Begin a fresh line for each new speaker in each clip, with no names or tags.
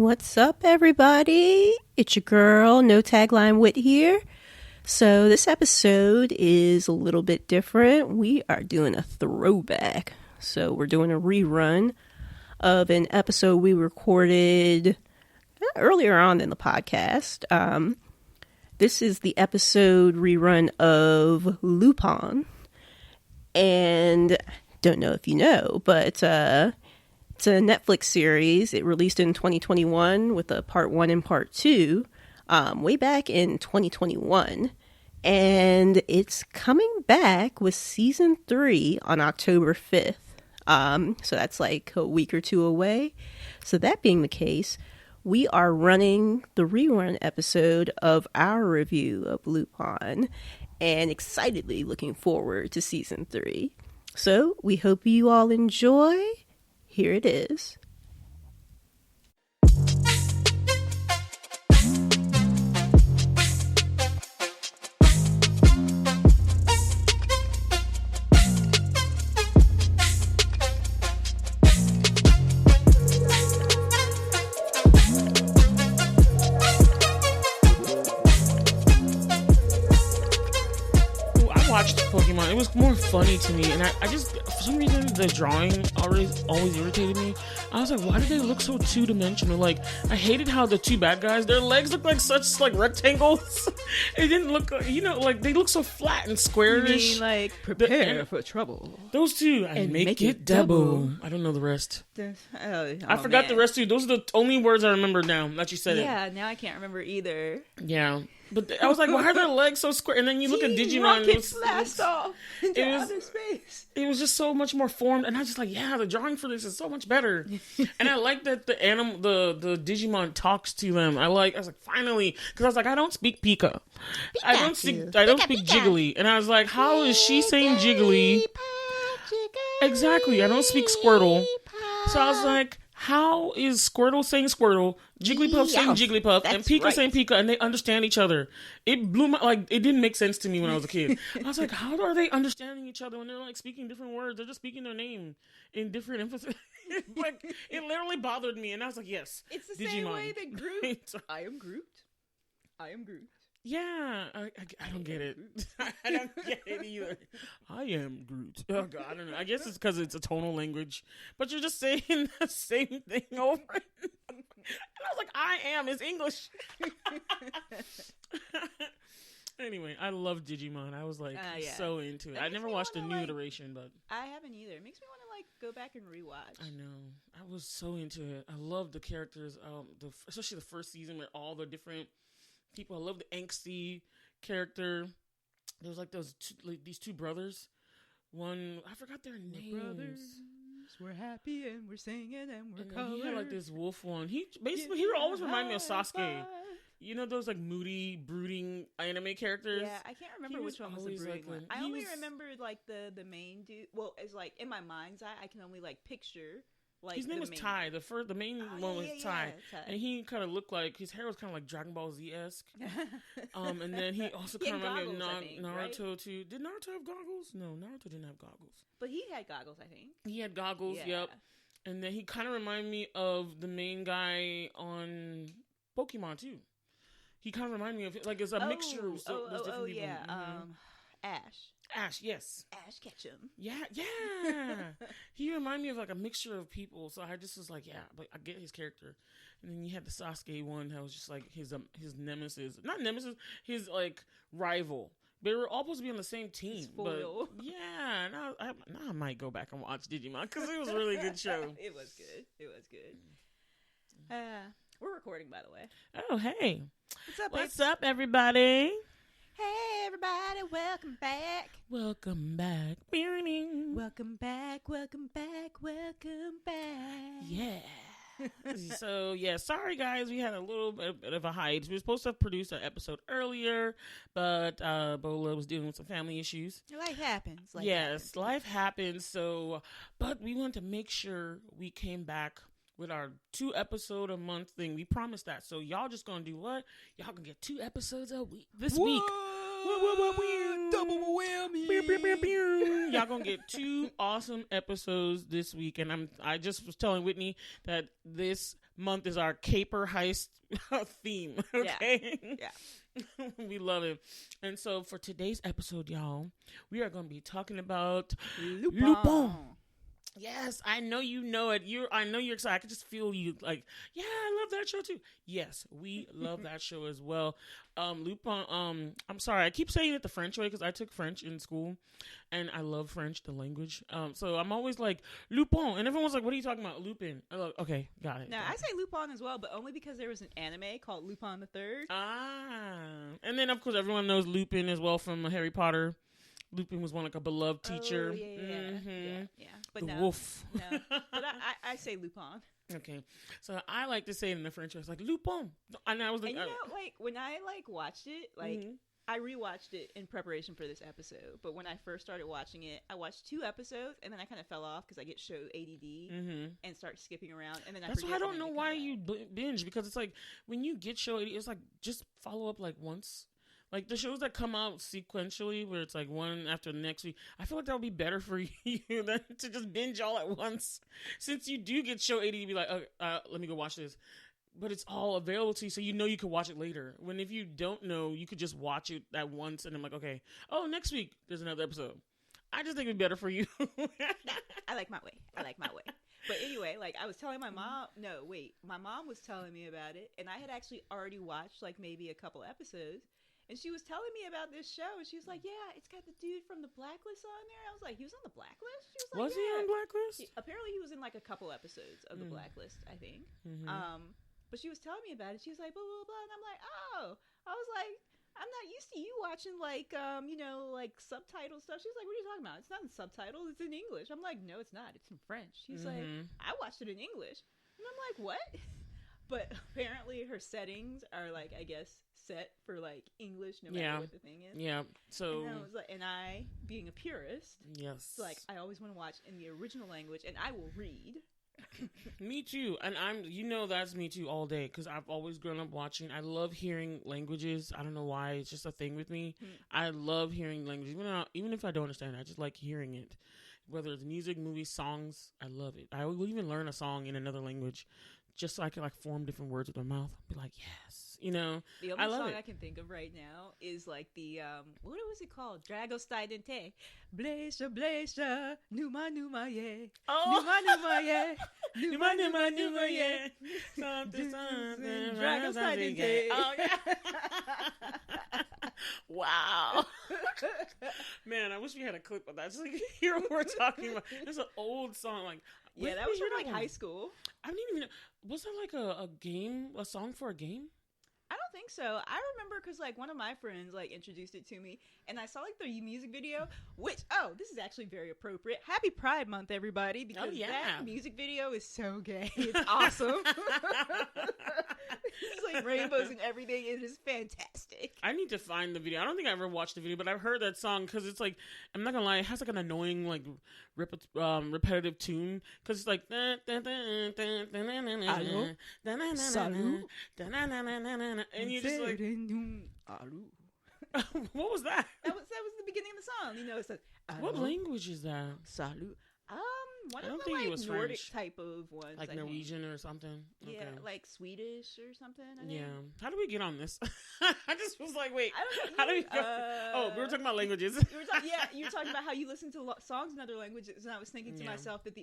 What's up, everybody? It's your girl, No Tagline Whit here. So this episode is a little bit different. We are doing a throwback. So we're doing a rerun of an episode we recorded earlier on in the podcast. This is the episode rerun of Lupin. And don't know if you know, but it's a Netflix series. It released in 2021 with a part 1 and part 2 way back in 2021. And it's coming back with season 3 on October 5th. So that's like a week or two away. So that being the case, we are running the rerun episode of our review of Lupin and excitedly looking forward to season 3. So we hope you all enjoy. Here it is.
Pokemon, it was more funny to me, and I just, for some reason, the drawing always irritated me. I was like, why do they look so two-dimensional? Like, I hated how the two bad guys, their legs look like such like rectangles. It didn't look, like they look so flat and squarish.
You mean like prepare for trouble?
Those two, and make it double. I don't know the rest. I forgot the rest too. Those are the only words I remember now that you said it.
Yeah, now I can't remember either.
Yeah. But I was like, why are their legs so square? And then you look at Digimon.
Rockets blast off into outer space.
It was just so much more formed. And I was just like, yeah, the drawing for this is so much better. And I like that the Digimon talks to them. I was like, finally. Because I was like, I don't speak Pika. I don't speak Jiggly. And I was like, how is she saying Jiggly? Exactly. I don't speak Squirtle. So I was like, how is Squirtle saying Squirtle, Jigglypuff saying Jigglypuff, and Pika saying Pika, and they understand each other? It blew my, it didn't make sense to me when I was a kid. I was like, how are they understanding each other when they're like speaking different words? They're just speaking their name in different emphasis. Like, it literally bothered me, and I was like, yes,
it's the
Digimon.
Same way that Groot. I am Groot. I am Groot.
Yeah, I don't get it. I don't get it either. I am Groot. Oh, God, I don't know. I guess it's because it's a tonal language. But you're just saying the same thing over and over. And I was like, I am is English. Anyway, I love Digimon. I was like so into it. I never watched the new iteration, but
I haven't either. It makes me want to go back and rewatch.
I know. I was so into it. I love the characters, especially the first season with all the different people. I love the angsty character. There was these two brothers. One, I forgot their names.
We're brothers. We're happy and we're singing and we're colored.
He had like this wolf one. He always reminded me of Sasuke. You know those like moody, brooding anime characters?
Yeah, I can't remember which one was the brooding one. I only remember like the main dude. Well, it's like in my mind's eye, I can only like picture. Like
his name was Tai. The main one was Tai. And he kind of looked like, his hair was kind of like Dragon Ball Z-esque. And then he also kind of reminded me of Naruto too. Did Naruto have goggles? No, Naruto didn't have goggles.
But he had goggles, I think.
He had goggles, yep. And then he kind of reminded me of the main guy on Pokemon too. He kind of reminded me of it. Like it's a mixture of different people.
Yeah.
Ash, yes.
Ash Ketchum.
Yeah. He reminded me of like a mixture of people. So I just was like, yeah, but I get his character. And then you had the Sasuke one that was just like his nemesis. Not nemesis, his like rival. They were all supposed to be on the same team. But yeah, now I might go back and watch Digimon because it was a really good show.
It was good. We're recording, by the way.
Oh, hey.
What's
up, everybody?
Hey, everybody. Welcome back.
Welcome back.
Welcome back.
Yeah. So, yeah, sorry, guys. We had a little bit of a hiatus. We were supposed to have produced an episode earlier, but Bola was dealing with some family issues.
Life happens.
Life happens. So, but we wanted to make sure we came back with our 2 episode a month thing. We promised that. So y'all just gonna do what? Y'all gonna get 2 episodes a week this week.
Double whammy.
Y'all gonna get 2 awesome episodes this week. And I just was telling Whitney that this month is our caper heist theme. Okay.
Yeah.
We love it. And so for today's episode, y'all, we are going to be talking about Lupin. Yes, I know you know it. I know you're excited. I can just feel you like, yeah, I love that show too. Yes, we love that show as well. Lupin, I'm sorry, I keep saying it the French way because I took French in school and I love French, the language. So I'm always like, Lupin. And everyone's like, what are you talking about? Lupin. Okay, got it.
Now, I say Lupin as well, but only because there was an anime called Lupin the Third.
And then, of course, everyone knows Lupin as well from Harry Potter. Lupin was one like a beloved teacher.
Oh, yeah. But
the
no,
wolf.
No, but I say Lupin.
Okay, so I like to say it in the French. It's like Lupin, and I was like,
and you know, like when I watched it, like I rewatched it in preparation for this episode. But when I first started watching it, I watched 2 episodes, and then I kind of fell off because I get show ADD and start skipping around. And then
that's why I don't know why you binge, because it's like when you get show ADD, it's like just follow up like once. Like the shows that come out sequentially, where it's like one after the next week, I feel like that would be better for you than to just binge all at once. Since you do get show 80, to be like, let me go watch this. But it's all available to you, so you know you could watch it later. When if you don't know, you could just watch it at once, and I'm like, okay, next week there's another episode. I just think it'd be better for you.
I like my way. But anyway, like I was telling my mom, my mom was telling me about it, and I had actually already watched like maybe a couple episodes. And she was telling me about this show, and she was like, yeah, it's got the dude from the Blacklist on there. I was like, he was on the Blacklist? She was like,
was he on Blacklist?
Apparently he was in like a couple episodes of the Blacklist, I think. But she was telling me about it. She was like, blah, blah, blah. And I'm like, oh. I was like, I'm not used to you watching like, like subtitle stuff. She was like, what are you talking about? It's not in subtitles. It's in English. I'm like, no, it's not. It's in French. She's like, I watched it in English. And I'm like, what? But apparently her settings are like, I guess, set for like English, no matter what the thing is.
Yeah. So
and I, being a purist,
yes,
like I always want to watch in the original language, and I will read.
Me too, and that's me too all day because I've always grown up watching. I love hearing languages. I don't know why, it's just a thing with me. I love hearing languages, even if I don't understand it, I just like hearing it. Whether it's music, movies, songs, I love it. I will even learn a song in another language just so I can like form different words with my mouth. Be like, yes,
The only song I can think of right now is like the what was it called? Dragostea, Blesha, Numa, yeah. Numa, yeah. Numa, yeah.
Something.
Dragostea.
Oh, yeah. Wow. Man, I wish we had a clip of that. Just like hear what we're talking about. It's an old song. Like,
yeah, that was from like high school.
I didn't even know. Was that like a song for a game?
I don't think so. I remember because like one of my friends like introduced it to me, and I saw like the music video, which this is actually very appropriate. Happy Pride Month, everybody! Because that music video is so gay. It's awesome. It's like rainbows and everything. It is fantastic.
I need to find the video. I don't think I ever watched the video, but I've heard that song because it's like, I'm not gonna lie, it has like an annoying like repetitive tune because it's like and you just like what was that?
That was the beginning of the song. It's like
what language is that?
Salut. One
I don't
of the
think
like
it was
Nordic
French.
Type of ones,
like Norwegian or something.
Yeah,
okay.
like Swedish or something. I think.
Yeah. How do we get on this? I just was like, wait.
I don't know.
How do we go? We were talking about languages.
You were talking about how you listen to songs in other languages, and I was thinking to myself that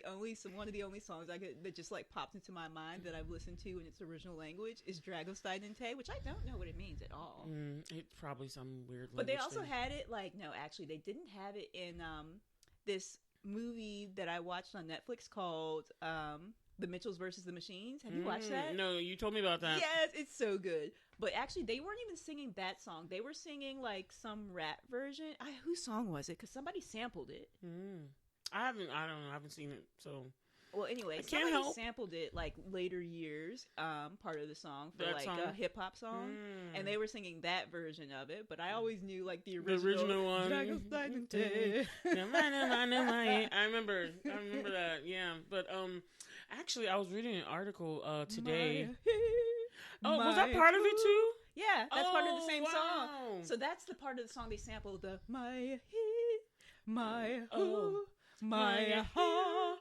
one of the only songs that just like popped into my mind that I've listened to in its original language is Dragostea, which I don't know what it means at all.
It's probably some weird language.
But they also
thing.
had it actually they didn't have it in this movie that I watched on Netflix called The Mitchells versus the Machines. Have you watched that?
No, you told me about that.
Yes, it's so good. But actually, they weren't even singing that song. They were singing like some rap version. Whose song was it? Because somebody sampled it.
I don't know. I haven't seen it. So.
Well, anyway, somebody sampled it like later years, part of the song for like a hip hop song, and they were singing that version of it. But I always knew like the original
one. I remember that. Yeah, but actually, I was reading an article today. Was that part of it too?
Yeah, that's part of the same song. So that's the part of the song they sampled. The my ha.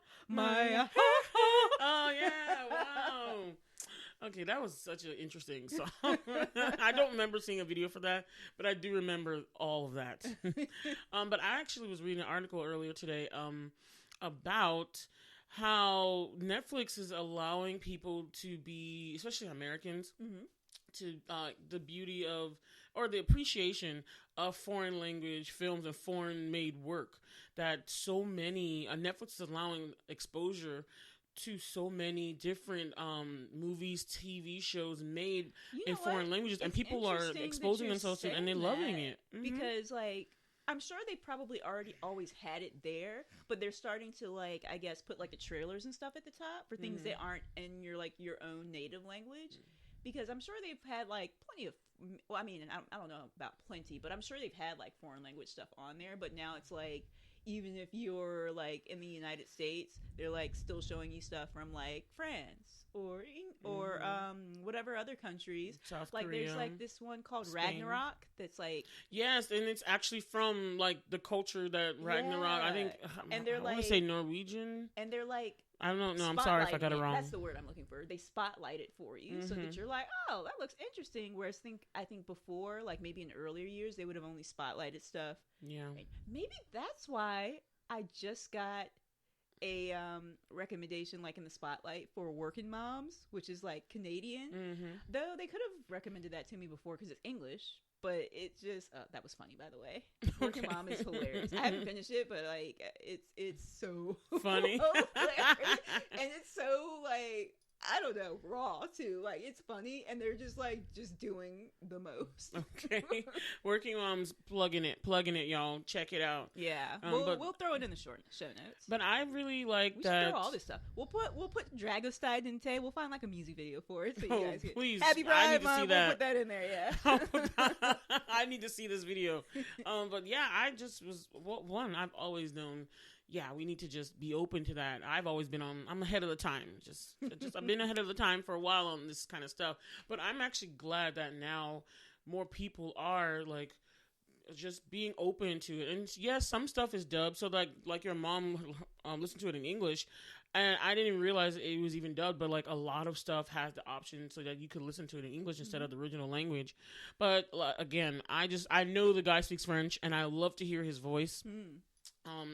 Oh
yeah! Wow. Okay, that was such an interesting song. I don't remember seeing a video for that, but I do remember all of that. But I actually was reading an article earlier today about how Netflix is allowing people to be, especially Americans, to the beauty of, or the appreciation of foreign language films and foreign made work. That so many, Netflix is allowing exposure to so many different movies, TV shows made in foreign languages, and people are exposing themselves to it, and they're loving it.
Because, like, I'm sure they probably always had it there, but they're starting to, like, I guess, put, like, the trailers and stuff at the top for things that aren't in your own native language. Because I'm sure they've had, like, plenty of, well, I mean, I don't know about plenty, but I'm sure they've had, like, foreign language stuff on there, but now it's, like, even if you're, like, in the United States, they're, like, still showing you stuff from, like, France or whatever other countries.
South
like,
Korea,
there's, like, this one called
Spain.
Ragnarok that's, like...
Yes, and it's actually from, like, the culture that Ragnarok, I think,
and they're,
I want to say Norwegian.
And they're, like...
I don't know. I'm sorry if I got it wrong.
That's the word I'm looking for. They spotlight it for you so that you're like, oh, that looks interesting. Whereas I think before, like maybe in earlier years, they would have only spotlighted stuff.
Yeah.
Maybe that's why I just got a recommendation like in the spotlight for Workin Moms, which is like Canadian. Though they could have recommended that to me before because it's English. But it just that was funny, by the way. Working Mom is hilarious. I haven't finished it, but like it's so
funny,
hilarious. And it's so like I don't know, raw too. Like it's funny, and they're just like doing the most.
Okay, Working Moms plugging it, y'all. Check it out.
Yeah, we'll throw it in the show notes.
But I really like
we
that.
Should throw all this stuff. We'll put Dragostea Dente. We'll find like a music video for it. So you guys can,
please,
Happy Pride
I need to see that.
We'll put that in there. Yeah.
I need to see this video. But yeah, I just was one. I've always known. Yeah, we need to just be open to that. I'm ahead of the time. Just I've been ahead of the time for a while on this kind of stuff. But I'm actually glad that now more people are like just being open to it. And yes, some stuff is dubbed. So like your mom listened to it in English, and I didn't even realize it was even dubbed. But like a lot of stuff has the option so that you could listen to it in English instead of the original language. But again, I know the guy speaks French, and I love to hear his voice.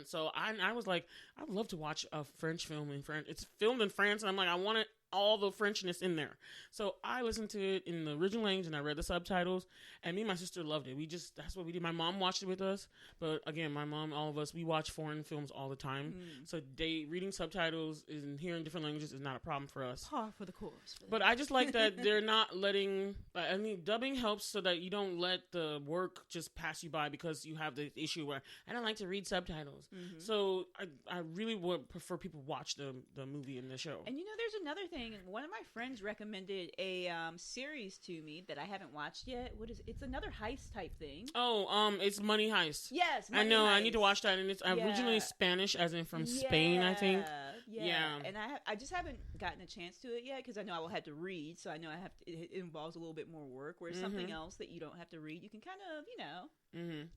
So I was like, I would love to watch a French film in French. It's filmed in France, and I'm like, I want it all the Frenchness in there. So I listened to it in the original language, and I read the subtitles, and me and my sister loved it. That's what we did. My mom watched it with us, but again, my mom, all of us, we watch foreign films all the time. So reading subtitles and hearing different languages is not a problem for us.
Par for the course.
But I just like that they're not letting, I mean, dubbing helps so that you don't let the work just pass you by because you have the issue where I don't like to read subtitles. So I really would prefer people watch the movie and the show.
And there's another thing. One of my friends recommended a series to me that I haven't watched yet. What is it? It's another heist type thing.
Oh, it's Money Heist.
Yes,
I know. Heist. I need to watch that, and it's originally Spanish, as in from Spain, I think.
Yeah. And I just haven't gotten a chance to it yet because I know I will have to read, so I know it involves a little bit more work. Whereas something else that you don't have to read, you can kind of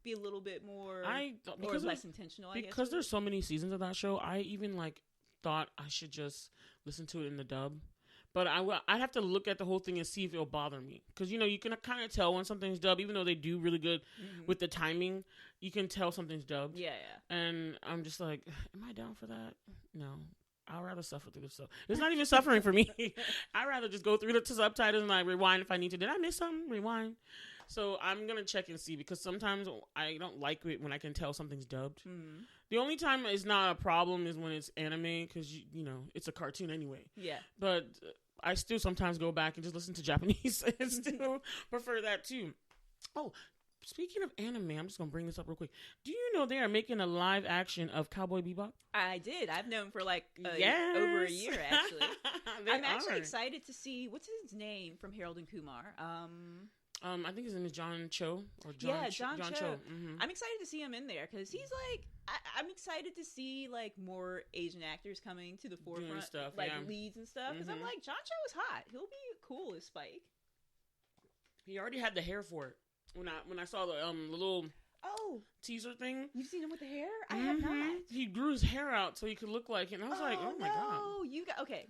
be a little bit more less intentional. I guess
because there's so many seasons of that show. I even thought I should just listen to it in the dub, but I'd have to look at the whole thing and see if it'll bother me, because you can kind of tell when something's dubbed, even though they do really good with the timing. You can tell something's dubbed.
Yeah.
And I'm just like, am I down for that? No, I'd rather suffer through the stuff. It's not even suffering for me. I'd rather just go through the subtitles and I rewind if I need to. Did I miss something? Rewind. So I'm going to check and see, because sometimes I don't like it when I can tell something's dubbed. The only time it's not a problem is when it's anime, because, it's a cartoon anyway.
Yeah.
But I still sometimes go back and just listen to Japanese and still prefer that too. Oh, speaking of anime, I'm just going to bring this up real quick. Do you know they are making a live action of Cowboy Bebop?
I did. I've known for over a year, actually. I'm actually excited to see, what's his name from Harold and Kumar?
I think his name is John Cho.
John Cho. I'm excited to see him in there because he's I'm excited to see more Asian actors coming to the forefront,
stuff,
leads and stuff. Because I'm like, John Cho is hot. He'll be cool as Spike.
He already had the hair for it. When I saw the little teaser thing.
You've seen him with the hair? I have not.
He grew his hair out so he could look like it. And I was like, oh my God.
You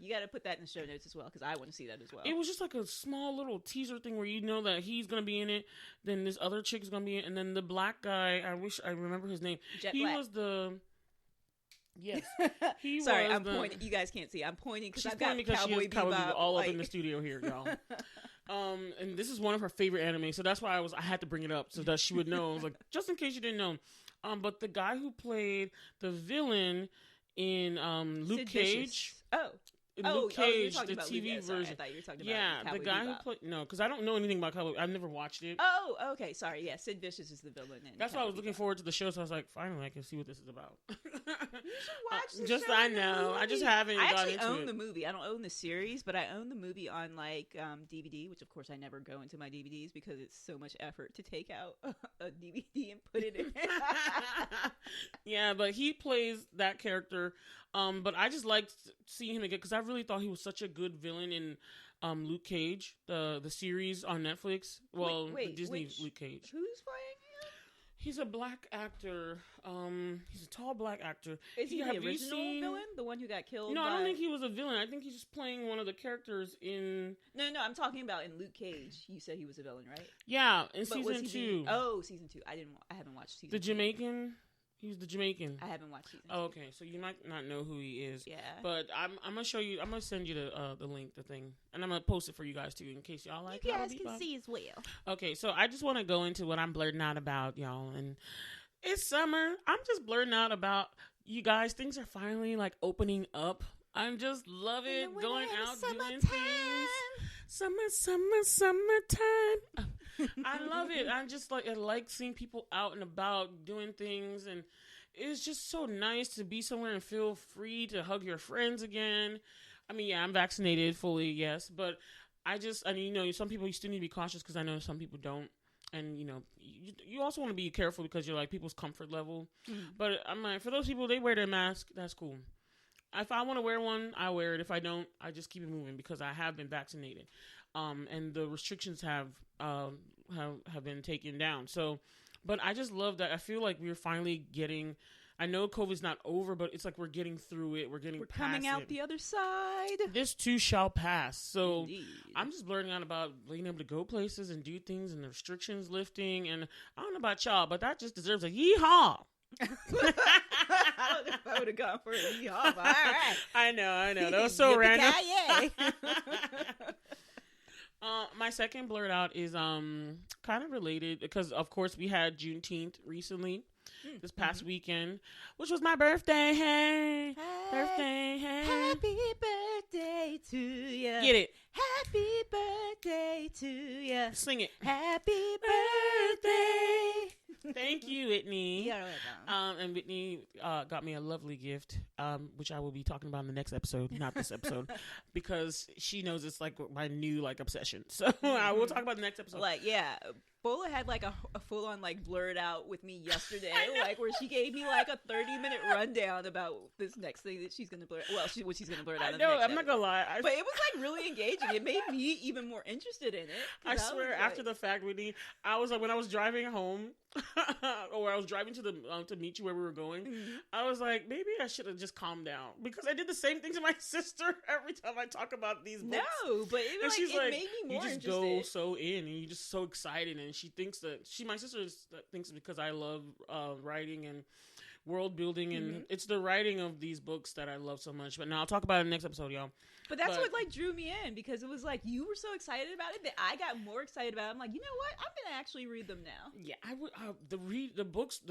got to put that in the show notes as well, because I want to see that as well.
It was just like a small little teaser thing where you know that he's going to be in it, then this other chick's going to be in it, and then the black guy, I wish I remember his name. He Black. Was the... Yes.
Sorry, I'm pointing. You guys can't see. I'm pointing because I've got Cowboy Bebop
all up in the studio here, y'all. And this is one of her favorite anime, so that's why I had to bring it up so that she would know. I was like, just in case you didn't know. But the guy who played the villain in Luke Cage. Luke Cage, the TV version. I thought you were talking about Cowboy the guy Bebop. Who played. No, because I don't know anything about Cowboy. I've never watched it.
Oh, okay. Sorry. Yeah, Sid Vicious is the villain.
That's why I was looking forward to the show. So I was like, finally, I can see what this is about.
You should watch the
just
show.
I know. I just haven't.
I actually own the movie. I don't own the series, but I own the movie on like DVD, which of course I never go into my DVDs because it's so much effort to take out a DVD and put it in.
Yeah, but he plays that character. But I just liked seeing him again because I really thought he was such a good villain in Luke Cage, the series on Netflix. Well, the Disney Luke Cage.
Who's playing him?
He's a black actor. He's a tall black actor.
Is he the original villain? The one who got killed?
No, I don't think he was a villain. I think he's just playing one of the characters in...
No, I'm talking about in Luke Cage. You said he was a villain, right?
Yeah, in season 2.
Season 2. I haven't watched season 2.
The Jamaican... He was the Jamaican.
I haven't watched season 2.
Oh, okay. So you might not know who he is.
Yeah.
But I'm gonna show you. I'm gonna send you the link, the thing, and I'm gonna post it for you guys too, in case y'all like.
You guys can see as well.
Okay, so I just want to go into what I'm blerding out about, y'all, and it's summer. I'm just blerding out about you guys. Things are finally like opening up. I'm just love it going out doing things. Summertime. I love it. I like seeing people out and about doing things, and it's just so nice to be somewhere and feel free to hug your friends again. I mean, yeah, I'm vaccinated fully, yes, but some people you still need to be cautious because I know some people don't, and you also want to be careful because you're like people's comfort level. But I'm like, for those people, they wear their mask, that's cool. If I want to wear one, I wear it. If I don't, I just keep it moving because I have been vaccinated. And the restrictions have been taken down. So, but I just love that. I feel like we're finally getting. I know COVID's not over, but it's like we're getting through it. We're past
coming out the other side.
This too shall pass. So
Indeed.
I'm just learning out about being able to go places and do things, and the restrictions lifting. And I don't know about y'all, but that just deserves a yeehaw.
I don't know if I would have gone for a yeehaw, but all right.
I know. That was so random. My second blerd out is kind of related because of course we had Juneteenth recently this past weekend, which was my birthday. Hey, birthday. Hey,
happy birthday to you.
Get it?
Happy birthday to you.
Sing it.
Happy birthday.
Thank you, Whitney.
Yeah,
and Whitney got me a lovely gift, which I will be talking about in the next episode, not this episode, because she knows it's like my new obsession. So I will talk about the next episode.
Bola had a full on blerd out with me yesterday, where she gave me a 30-minute rundown about this next thing that she's gonna blerd. Well, what she's gonna blerd out.
I'm not gonna lie,
but it was really engaging. It made me even more interested in it.
I swear, after the fact, Whitney, I was when I was driving home, or I was driving to meet you where we were going. I was like, maybe I should have just calmed down because I did the same thing to my sister every time I talk about these books.
No, but it made me more interested.
You just go so in, and you're just so excited, and she thinks that my sister thinks because I love writing and world building, and it's the writing of these books that I love so much. But now I'll talk about it in the next episode, y'all.
But that's what drew me in, because it was you were so excited about it that I got more excited about it. I'm like, you know what? I'm gonna actually read them now.
Yeah, I would. The books.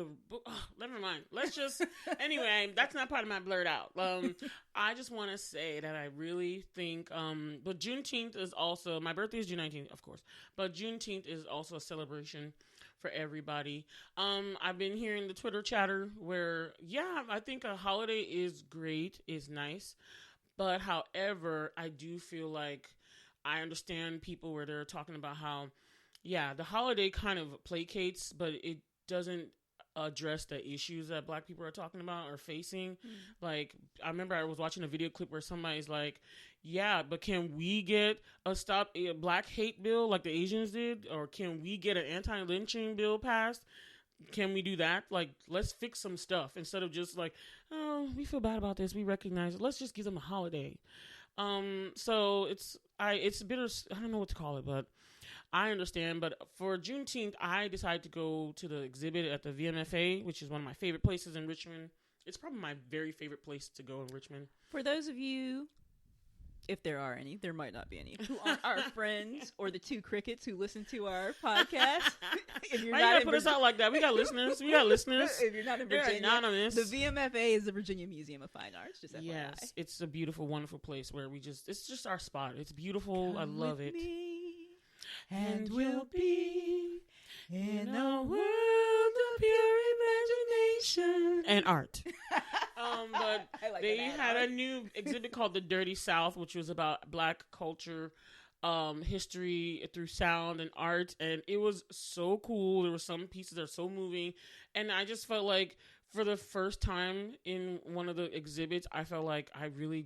Never mind. Let's just. Anyway, that's not part of my blerd out. I just want to say that I really think. But Juneteenth is also my birthday is June 19th, of course. But Juneteenth is also a celebration for everybody. I've been hearing the Twitter chatter where, I think a holiday is great, is nice. But however, I do feel like I understand people where they're talking about how, the holiday kind of placates, but it doesn't address the issues that Black people are talking about or facing. I remember I was watching a video clip where somebody's like, but can we get a Black hate bill like the Asians did? Or can we get an anti-lynching bill passed? can we do that? Like, let's fix some stuff instead of just like, oh, we feel bad about this. We recognize it. Let's just give them a holiday. So it's bitter. I don't know what to call it, but I understand. But for Juneteenth, I decided to go to the exhibit at the VMFA, which is one of my favorite places in Richmond. It's probably my very favorite place to go in Richmond.
For those of you, if there are any, there might not be any, who aren't our friends or the two crickets who listen to our podcast. If you're
Why
not
you gotta put us out like that? We got listeners.
If you're not in
They're
Virginia,
anonymous.
the VMFA is the Virginia Museum of Fine Arts. Just FYI.
Yes, it's a beautiful, wonderful place where it's just our spot. It's beautiful.
Come
I love
with
it.
me,
And we'll be in a world of pure imagination and art. But
like
they had a new exhibit called The Dirty South, which was about Black culture, history through sound and art, and it was so cool. There were some pieces that are so moving, and I just felt like for the first time in one of the exhibits, I felt like I really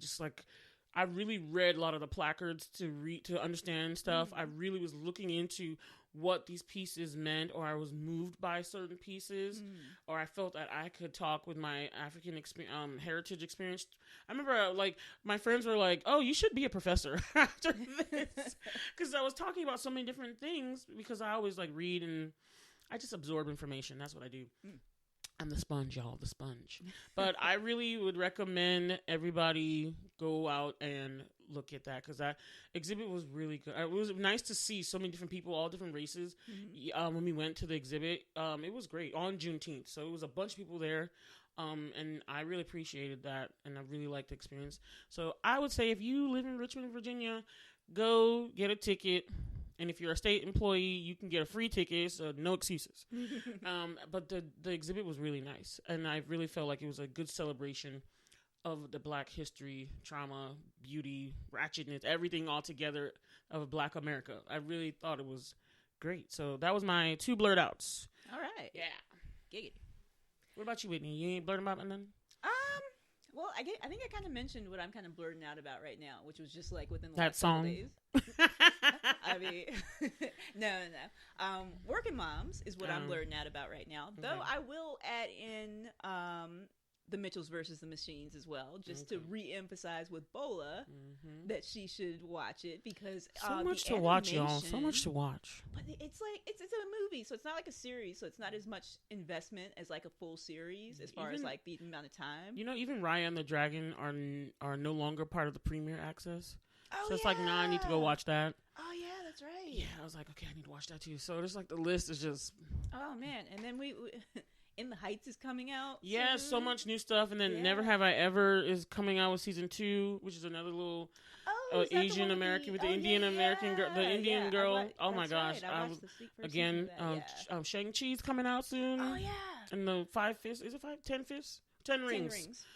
read a lot of the placards to understand stuff. I really was looking into what these pieces meant, or I was moved by certain pieces, or I felt that I could talk with my African heritage experience. I remember like my friends were like, "Oh, you should be a professor after this," because I was talking about so many different things. Because I always like read and I just absorb information. That's what I do. I'm the sponge, y'all, the sponge. But I really would recommend everybody go out and look at that, because that exhibit was really good. It was nice to see so many different people, all different races. When we went to the exhibit, it was great on Juneteenth. So it was a bunch of people there, and I really appreciated that, and I really liked the experience. So I would say if you live in Richmond, Virginia, go get a ticket. And if you're a state employee, you can get a free ticket, so no excuses. But the exhibit was really nice, and I really felt like it was a good celebration of the Black history, trauma, beauty, ratchetness, everything all together of Black America. I really thought it was great. So that was my 2 blurred outs.
All right.
Yeah.
Giggity.
What about you, Whitney? You ain't blurting about nothing?
Well, I think I kind of mentioned what I'm kind of blurting out about right now, which was just like within the
That
last
song.
couple days. I mean, no. Working moms is what I'm blurting out about right now. Though I will add in the Mitchells versus the Machines as well, just to re-emphasize with Bola that she should watch it, because
so much to watch, y'all. So much to watch.
But it's like it's a movie, so it's not like a series, so it's not as much investment as like a full series as far as like the amount of time.
You know, even Raya and the Dragon are no longer part of the premiere access.
Oh,
so it's like, nah, I need to go watch that.
Oh yeah, that's right.
Yeah, I was like, okay, I need to watch that too. So there's like the list is just.
Oh man, and then we In the Heights is coming out.
Yeah,
soon.
so much new stuff, and then Never Have I Ever is coming out with season 2, which is another little Asian American with the Indian American girl, the Indian girl. Oh my gosh! Shang-Chi's coming out soon.
Oh yeah.
And the 5 fists, is it 10 fists? 10 rings.
10 rings.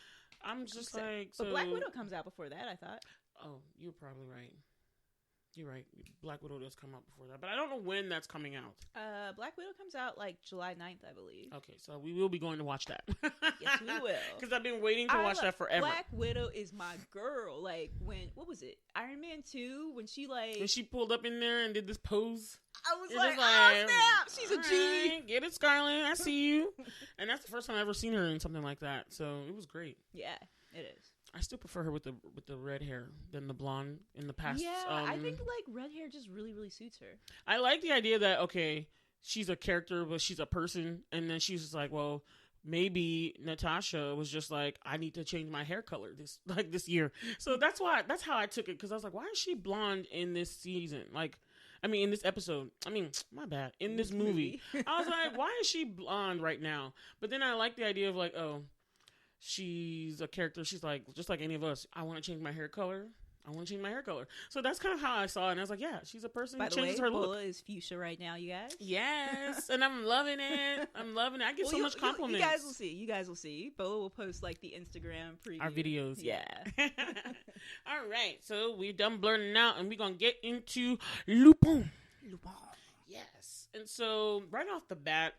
I'm just
so.
like,
but Black Widow comes out before that, I thought.
Oh, you're probably right. You're right. Black Widow does come out before that, but I don't know when that's coming out.
Black Widow comes out like July 9th, I believe.
Okay, so we will be going to watch that.
Yes, we will.
Because I've been waiting to watch that forever.
Black Widow is my girl. Like what was it? Iron Man 2, when she
pulled up in there and did this pose.
I was like, oh snap, she's a G.
Right, get it, Scarlett. I see you. And that's the first time I've ever seen her in something like that. So it was great.
Yeah, it is.
I still prefer her with the red hair than the blonde in the past.
Yeah, I think like red hair just really, really suits her.
I like the idea that, okay, she's a character, but she's a person. And then she's just like, well, maybe Natasha was just like, I need to change my hair color this year. So that's how I took it. Because I was like, why is she blonde in this season? In this episode. My bad. In this movie. I was like, why is she blonde right now? But then I like the idea of like, oh, she's a character. She's like, just like any of us. I want to change my hair color. So that's kind of how I saw it. And I was like, yeah, she's a person who changes her look.
Bola is fuchsia right now, you guys.
Yes. And I'm loving it. I get so much compliments.
You guys will see. Bola will post like the Instagram preview.
Our videos.
Yeah.
All right. So we're done blurting out, and we're going to get into Lupin. Yes. And so right off the bat,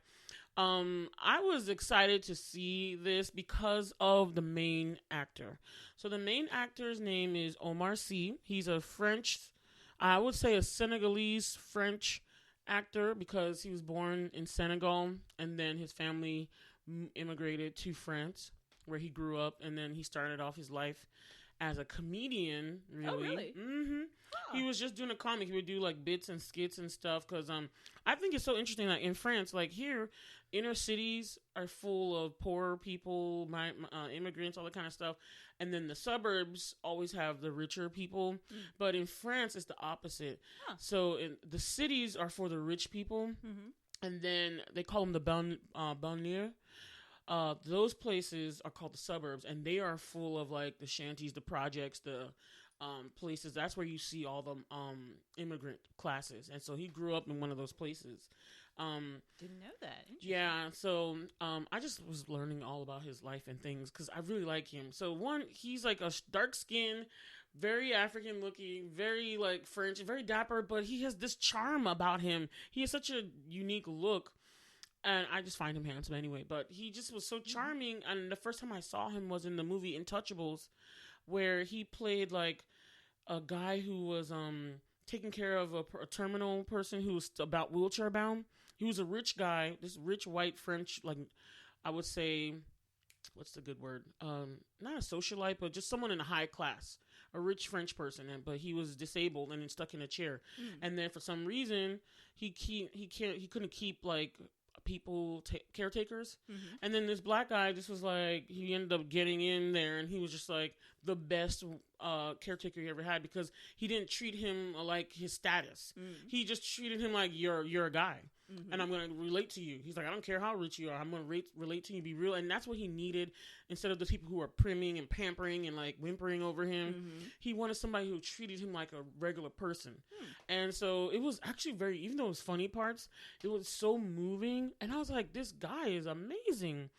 I was excited to see this because of the main actor. So the main actor's name is Omar Sy. He's a French, I would say a Senegalese French actor because he was born in Senegal, and then his family immigrated to France, where he grew up, and then he started off his life as a comedian. Really?
Oh, really?
Mm-hmm. Huh. He was just doing a comic. He would do like bits and skits and stuff. Because I think it's so interesting that in France, like here, inner cities are full of poor people, immigrants, all that kind of stuff, and then the suburbs always have the richer people. But in France, it's the opposite. Huh. So the cities are for the rich people, and then they call them the banlieue. Those places are called the suburbs, and they are full of like the shanties, the projects, the places. That's where you see all the immigrant classes. And so he grew up in one of those places.
Didn't know that.
Yeah, so I just was learning all about his life and things because I really like him. So one, he's like a dark skin, very African looking, very like French, very dapper, but he has this charm about him. He has such a unique look. And I just find him handsome anyway. But he just was so charming. And the first time I saw him was in the movie Untouchables, where he played like a guy who was taking care of a terminal person who was about wheelchair bound. He was a rich guy, this rich white French, like I would say, what's the good word? Not a socialite, but just someone in a high class, a rich French person. But he was disabled and then stuck in a chair. And then for some reason, he couldn't keep like people caretakers, and then this black guy just was like, he ended up getting in there, and he was just like the best caretaker he ever had because he didn't treat him like his status. He just treated him like you're a guy, and I'm gonna relate to you. He's like, I don't care how rich you are, I'm gonna relate to you, be real. And that's what he needed instead of those people who are primming and pampering and like whimpering over him. He wanted somebody who treated him like a regular person. And so it was actually very, even though it was funny parts, it was so moving. And I was like, this guy is amazing.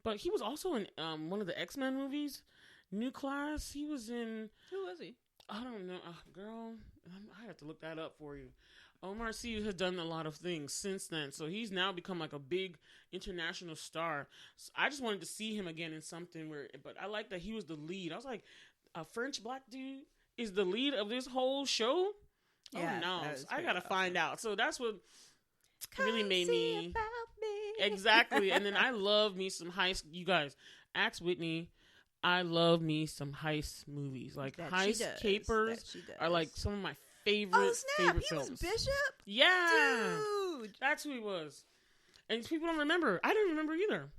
But he was also in one of the X-Men movies, New Class. He was in...
Who was he?
I don't know. Girl, I have to look that up for you. Omar Sy has done a lot of things since then. So he's now become like a big international star. So I just wanted to see him again in something where... But I like that he was the lead. I was like, a French black dude is the lead of this whole show? Yeah, oh, no. I gotta find out. So that's what really made me... Exactly. And then I love me some heist. You guys, ask Whitney. I love me some heist movies. Like heist capers are like some of my favorite favorite films.
He was Bishop?
Yeah.
Dude.
That's who he was. And people don't remember. I don't remember either.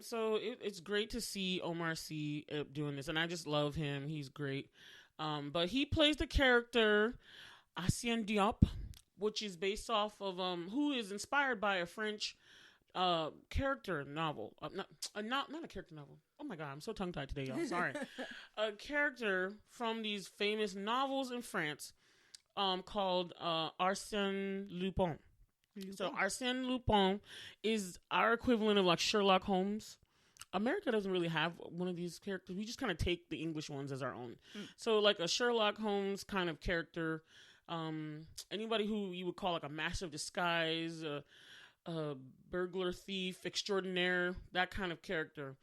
So it's great to see Omar Sy doing this. And I just love him. He's great. But he plays the character Arsène Diop, which is based off of who is inspired by a French character novel. Not a character novel. Oh my god, I'm so tongue tied today, y'all. Sorry. A character from these famous novels in France, called Arsène Lupin. So Arsène Lupin is our equivalent of like Sherlock Holmes. America doesn't really have one of these characters. We just kind of take the English ones as our own. So like a Sherlock Holmes kind of character, anybody who you would call like a master of disguise, a burglar, thief, extraordinaire, that kind of character.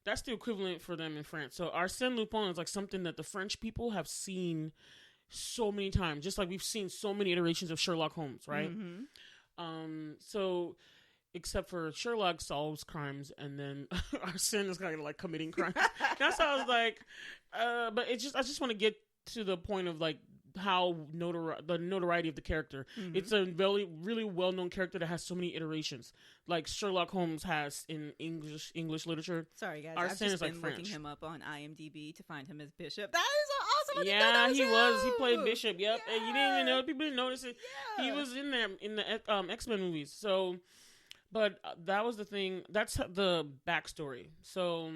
That's the equivalent for them in France. So Arsène Lupin is like something that the French people have seen so many times, just like we've seen so many iterations of Sherlock Holmes, right? So except for Sherlock solves crimes, and then Arsène is kind of like committing crimes. That's how I was like, but it's just, I just want to get to the point of like how the notoriety of the character. It's a really well-known character that has so many iterations, like Sherlock Holmes has in English literature.
Sorry guys,
Arsène
I've just
is like
been
French.
looking him up on IMDb to find him as Bishop. That is so awesome! I didn't know
Yeah,
that
he
was
was. He
him!
played Bishop. Yep,
Yeah.
and you didn't even know. People didn't notice it.
Yeah.
He was in there in the X-Men movies. So, but that was the thing. That's the backstory. So,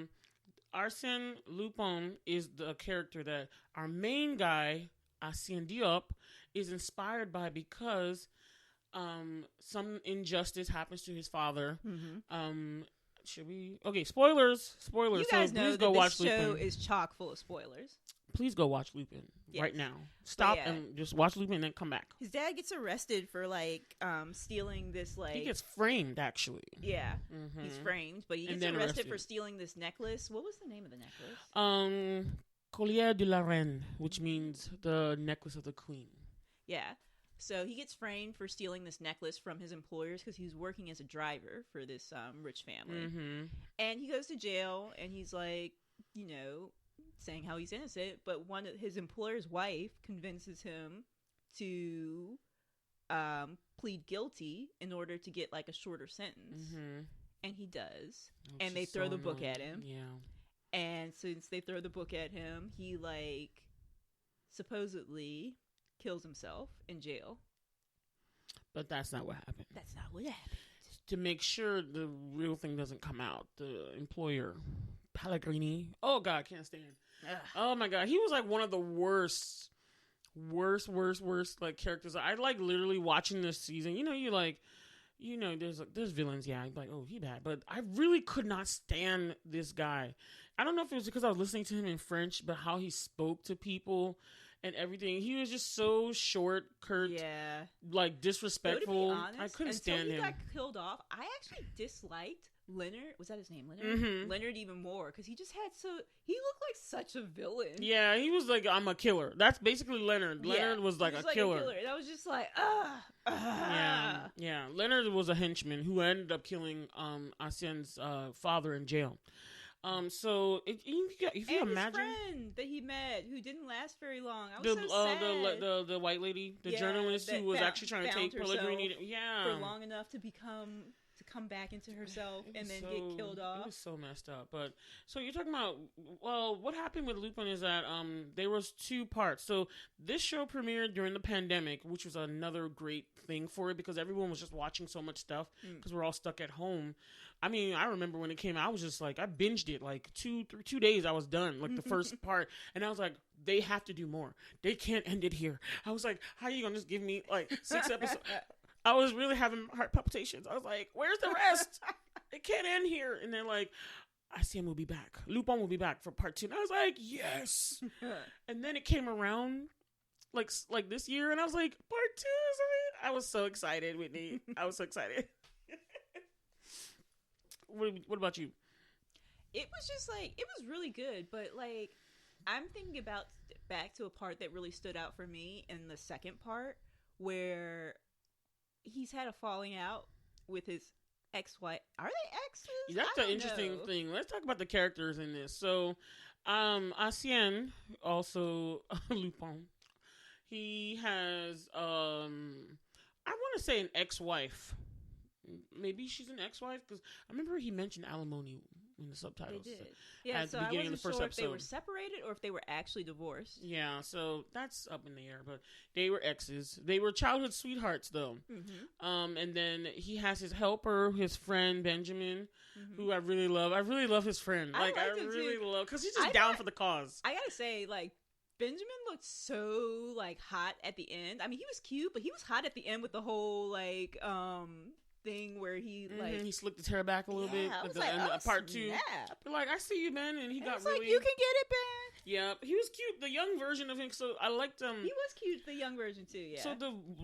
Arsène Lupin is the character that our main guy, Arsène Diop, is inspired by because some injustice happens to his father. Should we? Okay, spoilers.
You guys know
please go
that
watch
this show
Lupin.
is chock full of spoilers.
Please go watch Lupin right now. Stop and just watch Lupin and then come back.
His dad gets arrested for like stealing this like.
He gets framed actually.
Yeah, he's framed, but he gets arrested for stealing this necklace. What was the name of the necklace?
Collier de la Reine, which means the necklace of the queen.
Yeah. So he gets framed for stealing this necklace from his employers because he was working as a driver for this rich family. Mm-hmm. And he goes to jail, and he's like, you know, saying how he's innocent. But one of his employer's wife convinces him to plead guilty in order to get like a shorter sentence. Mm-hmm. And he does. Which and they throw the book at him. Yeah. And since they throw the book at him, he like supposedly kills himself in jail.
But that's not what happened.
That's not what happened.
To make sure the real thing doesn't come out, the employer, Pellegrini. Oh God, I can't stand. Ugh. Oh my God, he was like one of the worst like characters. I like literally watching this season. You know, there's villains. Yeah, I'm like, oh, he bad. But I really could not stand this guy. I don't know if it was because I was listening to him in French, but how he spoke to people and everything. He was just so short, curt, like disrespectful.
So to be honest,
I couldn't stand him.
Until he got killed off, I actually disliked Leonard. Was that his name, Leonard? Mm-hmm. Leonard even more, because he just had he looked like such a villain.
Yeah, he was like, I'm a killer. That's basically Leonard. Leonard was like a killer.
And I was just like,
Yeah. Leonard was a henchman who ended up killing Arsène's father in jail. So if you imagine
his friend that he met who didn't last very long, I was so sad.
The white lady, the journalist who was actually trying to take Pellegrini,
for long enough to come back into herself and then get killed off.
It was so messed up. But so you're talking about, well, what happened with Lupin is that there was 2 parts. So this show premiered during the pandemic, which was another great thing for it because everyone was just watching so much stuff because we're all stuck at home. I mean, I remember when it came out, I was just like, I binged it like 2 days. I was done, like the first part. And I was like, they have to do more. They can't end it here. I was like, how are you going to just give me like 6 episodes? I was really having heart palpitations. I was like, where's the rest? It can't end here. And they're like, Arsène will be back. Lupin will be back for part 2. And I was like, yes. And then it came around like this year. And I was like, part 2 is I was so excited, Whitney. I was so excited. What about you?
It was just like, it was really good. But like, I'm thinking about back to a part that really stood out for me in the second part where he's had a falling out with his ex-wife. Are they exes?
That's an interesting thing. Let's talk about the characters in this. So, Arsène, also Lupin, he has, I want to say an ex-wife. Maybe she's an ex-wife because I remember he mentioned alimony in the subtitles.
They did. Yeah, so I wasn't sure if they were separated or if they were actually divorced.
Yeah, so that's up in the air. But they were exes. They were childhood sweethearts, though. Mm-hmm. And then he has his helper, his friend Benjamin, who I really love. I really love his friend. I really love because he's just down for the cause.
I gotta say, like, Benjamin looked so like hot at the end. I mean, he was cute, but he was hot at the end with the whole like thing where he like
he slicked his hair back a little bit.
I was like,
part 2. Like, I see you, man, and he got really
like, you can get it, Ben.
Yeah, he was cute. The young version of him. So I liked him.
He was cute. The young version too. Yeah.
So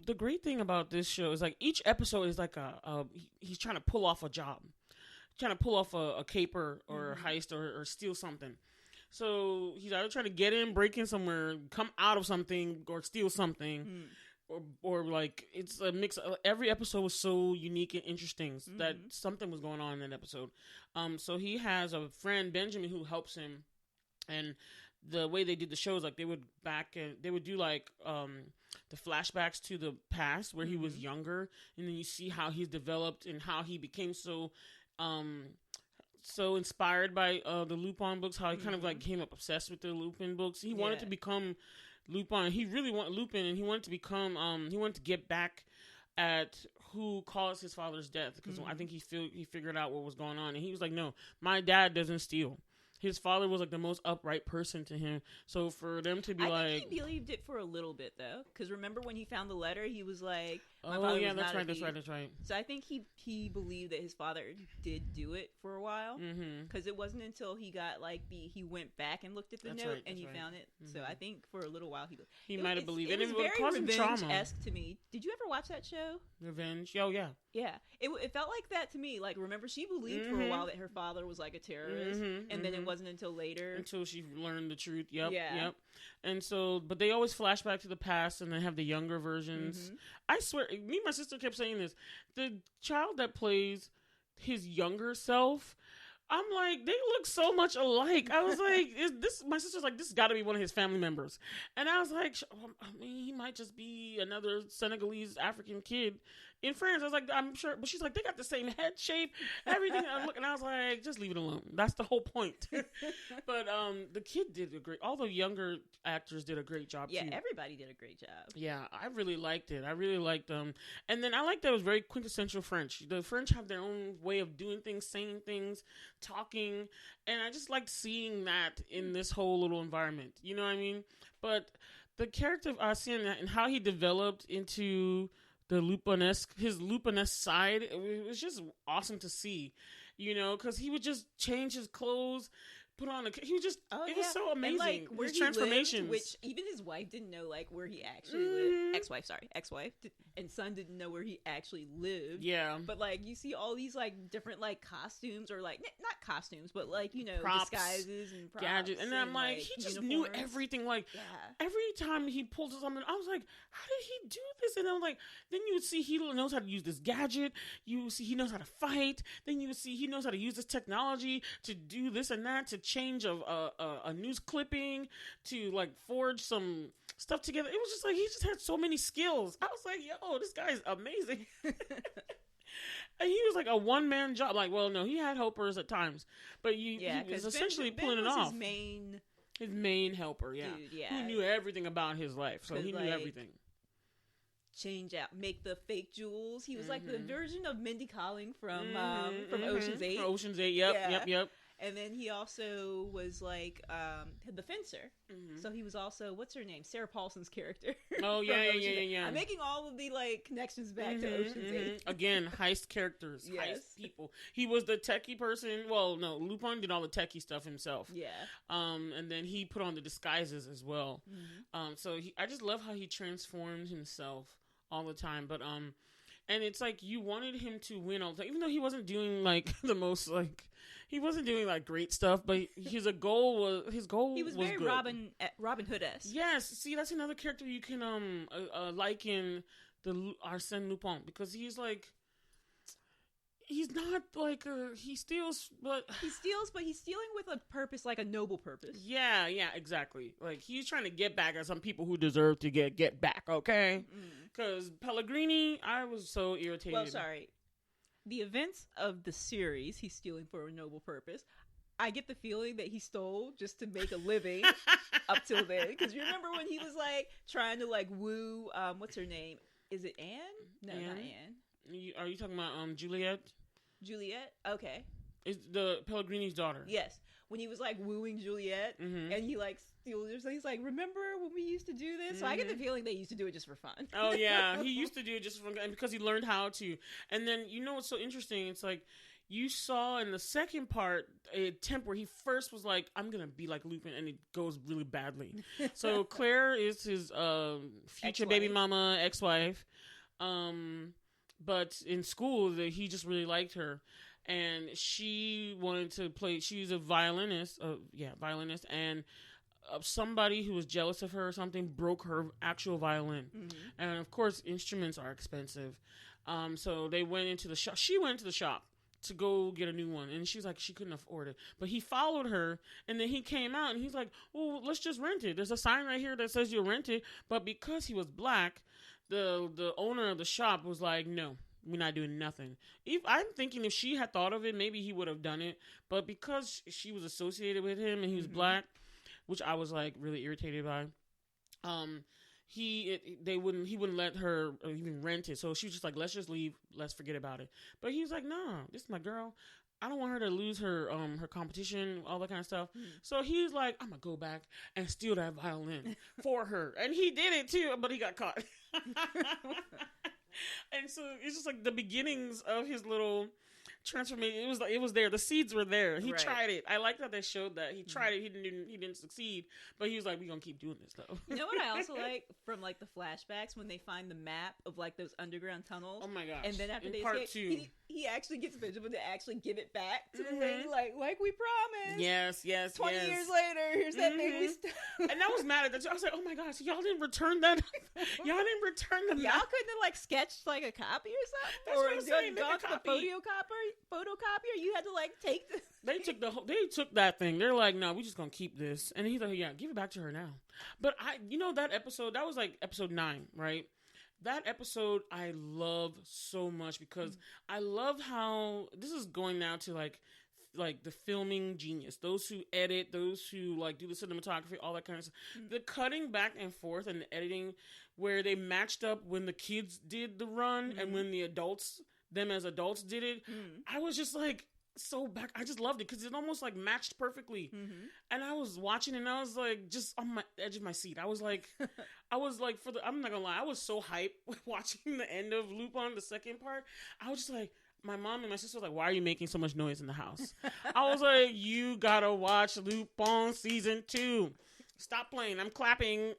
the great thing about this show is like each episode is like he's trying to pull off a job, trying to pull off a caper or a heist or steal something. So he's either trying to get in, break in somewhere, come out of something, or steal something. Or like it's a mix. Every episode was so unique and interesting that something was going on in that episode. So he has a friend Benjamin who helps him, and the way they did the show is like they would do like the flashbacks to the past where he was younger, and then you see how he's developed and how he became so inspired by the Lupin books. How he kind of like came up obsessed with the Lupin books. He wanted to become Lupin. He really wanted Lupin, and he wanted to become. He wanted to get back at who caused his father's death because I think he figured out what was going on, and he was like, "No, my dad doesn't steal." His father was like the most upright person to him. So for them to be I think
he believed it for a little bit though, because remember when he found the letter, he was like,
"Oh yeah, that's right.
So I think he believed that his father did do it for a while, because it wasn't until he got like he went back and looked at the note and he found it. So I think for a little while he
might have believed
it. It was very revenge-esque to me. Did you ever watch that show?
Revenge? Oh yeah.
Yeah, it felt like that to me. Like, remember, she believed for a while that her father was like a terrorist, and then wasn't until later.
Until she learned the truth. Yep.
Yeah.
Yep. And so, but they always flash back to the past and they have the younger versions. I swear, me and my sister kept saying this. The child that plays his younger self, I'm like, they look so much alike. I was like, my sister's like, this has got to be one of his family members. And I was like, I mean, he might just be another Senegalese African kid in France. I was like, I'm sure. But she's like, they got the same head shape, everything. And I was like, just leave it alone. That's the whole point. But the kid did all the younger actors did a great job,
too.
Yeah,
everybody did a great job.
Yeah, I really liked it. I really liked them. And then I liked that it was very quintessential French. The French have their own way of doing things, saying things, talking. And I just liked seeing that in this whole little environment. You know what I mean? But the character of Arsène and how he developed into his Lupinesque side, it was just awesome to see, you know, because he would just change his clothes, put on he was just, it was so amazing. And, like,
where
his transformations.
Which even his wife didn't know, like, where he actually lived. Ex-wife, and son didn't know where he actually lived.
Yeah.
But, like, you see all these, like, different, like, costumes, or, like, not costumes, but, like, you know,
props,
disguises and props.
Gadgets. And I'm like, he just knew everything. Like, every time he pulled something, I was like, how did he do this? And I'm like, then you would see he knows how to use this gadget. You would see he knows how to fight. Then you would see he knows how to use this technology to do this and that, to change a news clipping, to, like, forge some stuff together. It was just like, he just had so many skills. I was like, yo, this guy's amazing. And he was like a one-man job. Like, well, no, he had helpers at times, but he was essentially pulling it off. His main helper,
dude,
who knew everything about his life, so he knew everything.
Change out, make the fake jewels. He was like the version of Mindy Kaling from Ocean's 8.
Ocean's 8, yep.
And then he also was like the fencer. So he was also, what's her name? Sarah Paulson's character. Oh yeah. I'm making all of the like connections back to Ocean's 8.
Again, heist characters, heist people. He was the techie person. Well, no, Lupin did all the techie stuff himself.
Yeah.
And then he put on the disguises as well. So I just love how he transformed himself all the time. But and it's like you wanted him to win all the time, even though he wasn't doing like the most like. He wasn't doing like great stuff, but his goal was
very
good.
Robin Hood-esque.
Yes, see, that's another character you can liken the Arsène Lupin, because he's like, he's not like he steals, but he's
stealing with a purpose, like a noble purpose.
Yeah, exactly. Like he's trying to get back at some people who deserve to get back. Okay, because Pellegrini, I was so irritated.
Well, sorry. The events of the series, he's stealing for a noble purpose. I get the feeling that he stole just to make a living up till then. Because you remember when he was like trying to like woo, what's her name? Is it Anne? No, not Anne.
Are you talking about Juliet?
Juliet? Okay.
It's the Pellegrini's daughter.
Yes. When he was like wooing Juliet and he like steals her, so he's like, remember when we used to do this? So I get the feeling they used to do it just for fun.
Oh yeah, he used to do it just for fun because he learned how to. And then you know what's so interesting? It's like you saw in the second part a attempt where he first was like, I'm gonna be like Lupin, and it goes really badly. So Claire is his future baby mama, ex-wife. But in school, he just really liked her. And she wanted to play. She's a violinist. And somebody who was jealous of her or something broke her actual violin. And of course, instruments are expensive. So they went into the shop. She went to the shop to go get a new one, and she's like, she couldn't afford it. But he followed her, and then he came out, and he's like, "Well, let's just rent it. There's a sign right here that says you'll rent it." But because he was black, the owner of the shop was like, "No. We're not doing nothing." I'm thinking if she had thought of it, maybe he would have done it. But because she was associated with him and he was black, which I was like really irritated by, he wouldn't let her even rent it. So she was just like, let's just leave. Let's forget about it. But he was like, no, this is my girl. I don't want her to lose her competition, all that kind of stuff. So he's like, I'm gonna go back and steal that violin for her. And he did it too, but he got caught. And so it's just like the beginnings of his little transformation. It was there. The seeds were there. He
Right.
tried it. I like that they showed that he tried it. He didn't succeed, but he was like, "We're gonna keep doing this though."
You know what I also like from like the flashbacks when they find the map of like those underground tunnels.
Oh my gosh!
And then after
in
they
part
escape,
2,
he actually gets Benjamin to actually give it back to the lady, like we promised.
yes.
20 years later, here's that thing we stole.
And I was mad at that. I was like, "Oh my gosh, y'all didn't return that. Y'all didn't return the
Y'all
map."
couldn't have like sketched like a copy or something,
That's
or
what I'm saying, make a
gone to the
copy.
photocopier. You had to like take the.
They took that thing. They're like, "No, we just gonna keep this." And he's like, "Yeah, give it back to her now." But that episode, that was like episode 9, right? That episode I love so much because I love how this is going now to like the filming genius, those who edit, those who like do the cinematography, all that kind of stuff. The cutting back and forth and the editing where they matched up when the kids did the run and when them as adults did it. I was just like so back. I just loved it because it almost like matched perfectly. And I was watching and I was like just on my edge of my seat. I was like I'm not gonna lie, I was so hyped watching the end of Lupin, the second part. I was just like, my mom and my sister was like, "Why are you making so much noise in the house?" I was like, "You gotta watch Lupin season 2. Stop playing. I'm clapping."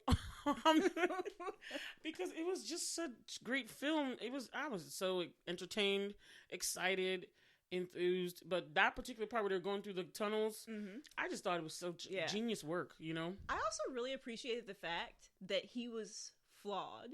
Because it was just such great film. I was so entertained, excited, enthused. But that particular part where they're going through the tunnels, I just thought it was so genius work, you know?
I also really appreciated the fact that he was flawed.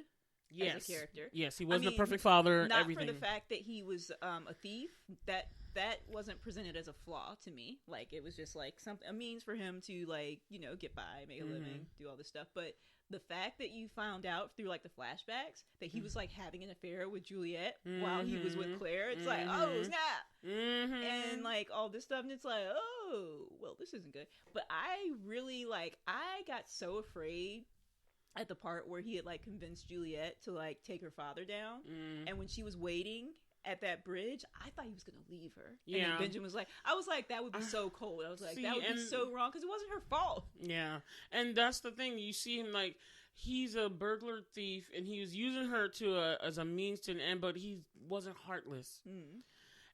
As a character.
Yes, he wasn't a perfect father.
Not
everything.
for the fact that he was a thief. That wasn't presented as a flaw to me. Like it was just like a means for him to like get by, make a living, do all this stuff. But the fact that you found out through like the flashbacks that he was like having an affair with Juliet while he was with Claire, it's like, oh snap, and like all this stuff, and it's like, oh well, this isn't good. But I really I got so afraid at the part where he had like convinced Juliet to like take her father down, and when she was waiting at that bridge, I thought he was gonna leave her. Yeah, and then Benjamin was like, I was like, that would be so cold. I was like, that would be so wrong because it wasn't her fault. Yeah,
and that's the thing. You see him like he's a burglar thief, and he was using her as a means to an end, but he wasn't heartless.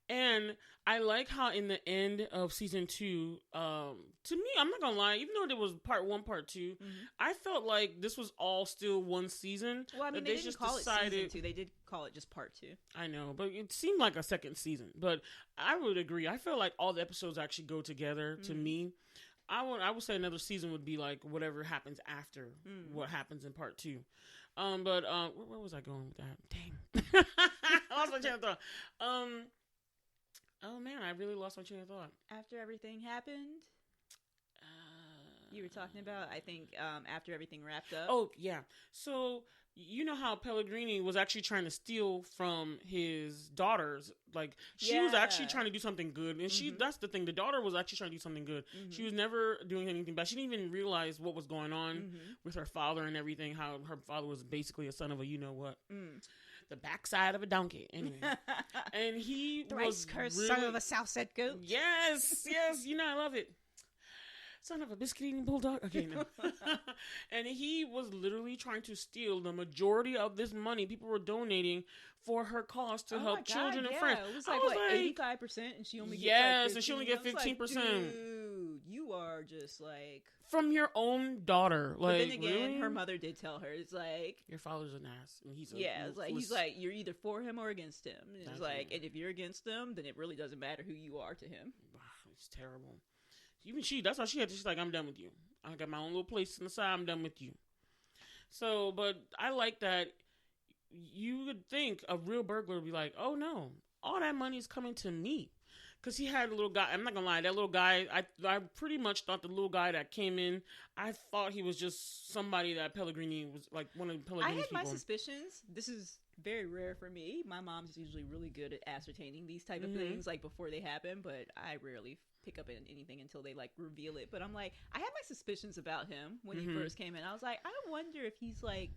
And I like how in the end of season 2, to me, I'm not gonna lie, even though there was part 1, part 2, I felt like this was all still one season.
Well, I mean, they didn't call it season 2; they did call it just part 2.
I know, but it seemed like a second season. But I would agree. I feel like all the episodes actually go together. To me, I would say another season would be like whatever happens after what happens in part 2. But where was I going with that? Dang, I lost my train of thought. Oh man, I really lost my train of thought.
After everything happened, you were talking about, I think, after everything wrapped up.
Oh yeah, so you know how Pellegrini was actually trying to steal from his daughters. Like she was actually trying to do something good, and that's the thing. The daughter was actually trying to do something good. She was never doing anything bad. She didn't even realize what was going on with her father and everything. How her father was basically a son of a you-know-what. The backside of a donkey, anyway. And he was
cursed
really,
son of a Southside goat.
Yes, I love it. Son of a biscuit-eating bulldog. Okay, no. And he was literally trying to steal the majority of this money people were donating for her cause to help children and friends.
It was like, what, 85%, and she only gets like 15%.
And she only gets 15%.
Like, dude, you are just like
from your own daughter. Like,
but then again,
really?
her mother did tell her, it's like
your father's an ass, and he's
it's like he's like you're either for him or against him. And it's like, and if you're against him, then it really doesn't matter who you are to him.
It's terrible. Even that's how she had to. She's like, I'm done with you. I got my own little place on the side. I'm done with you. So, but I like that. You would think a real burglar would be like, oh no, all that money is coming to me. Because he had a little guy. I'm not going to lie. That little guy, I pretty much thought the little guy that came in, I thought he was just somebody that Pellegrini was like one of Pellegrini's people.
I had my suspicions. This is very rare for me. My mom's usually really good at ascertaining these type of things like before they happen, but I rarely pick up anything until they like reveal it. But I'm like, I had my suspicions about him when he first came in. I was like, I wonder if he's like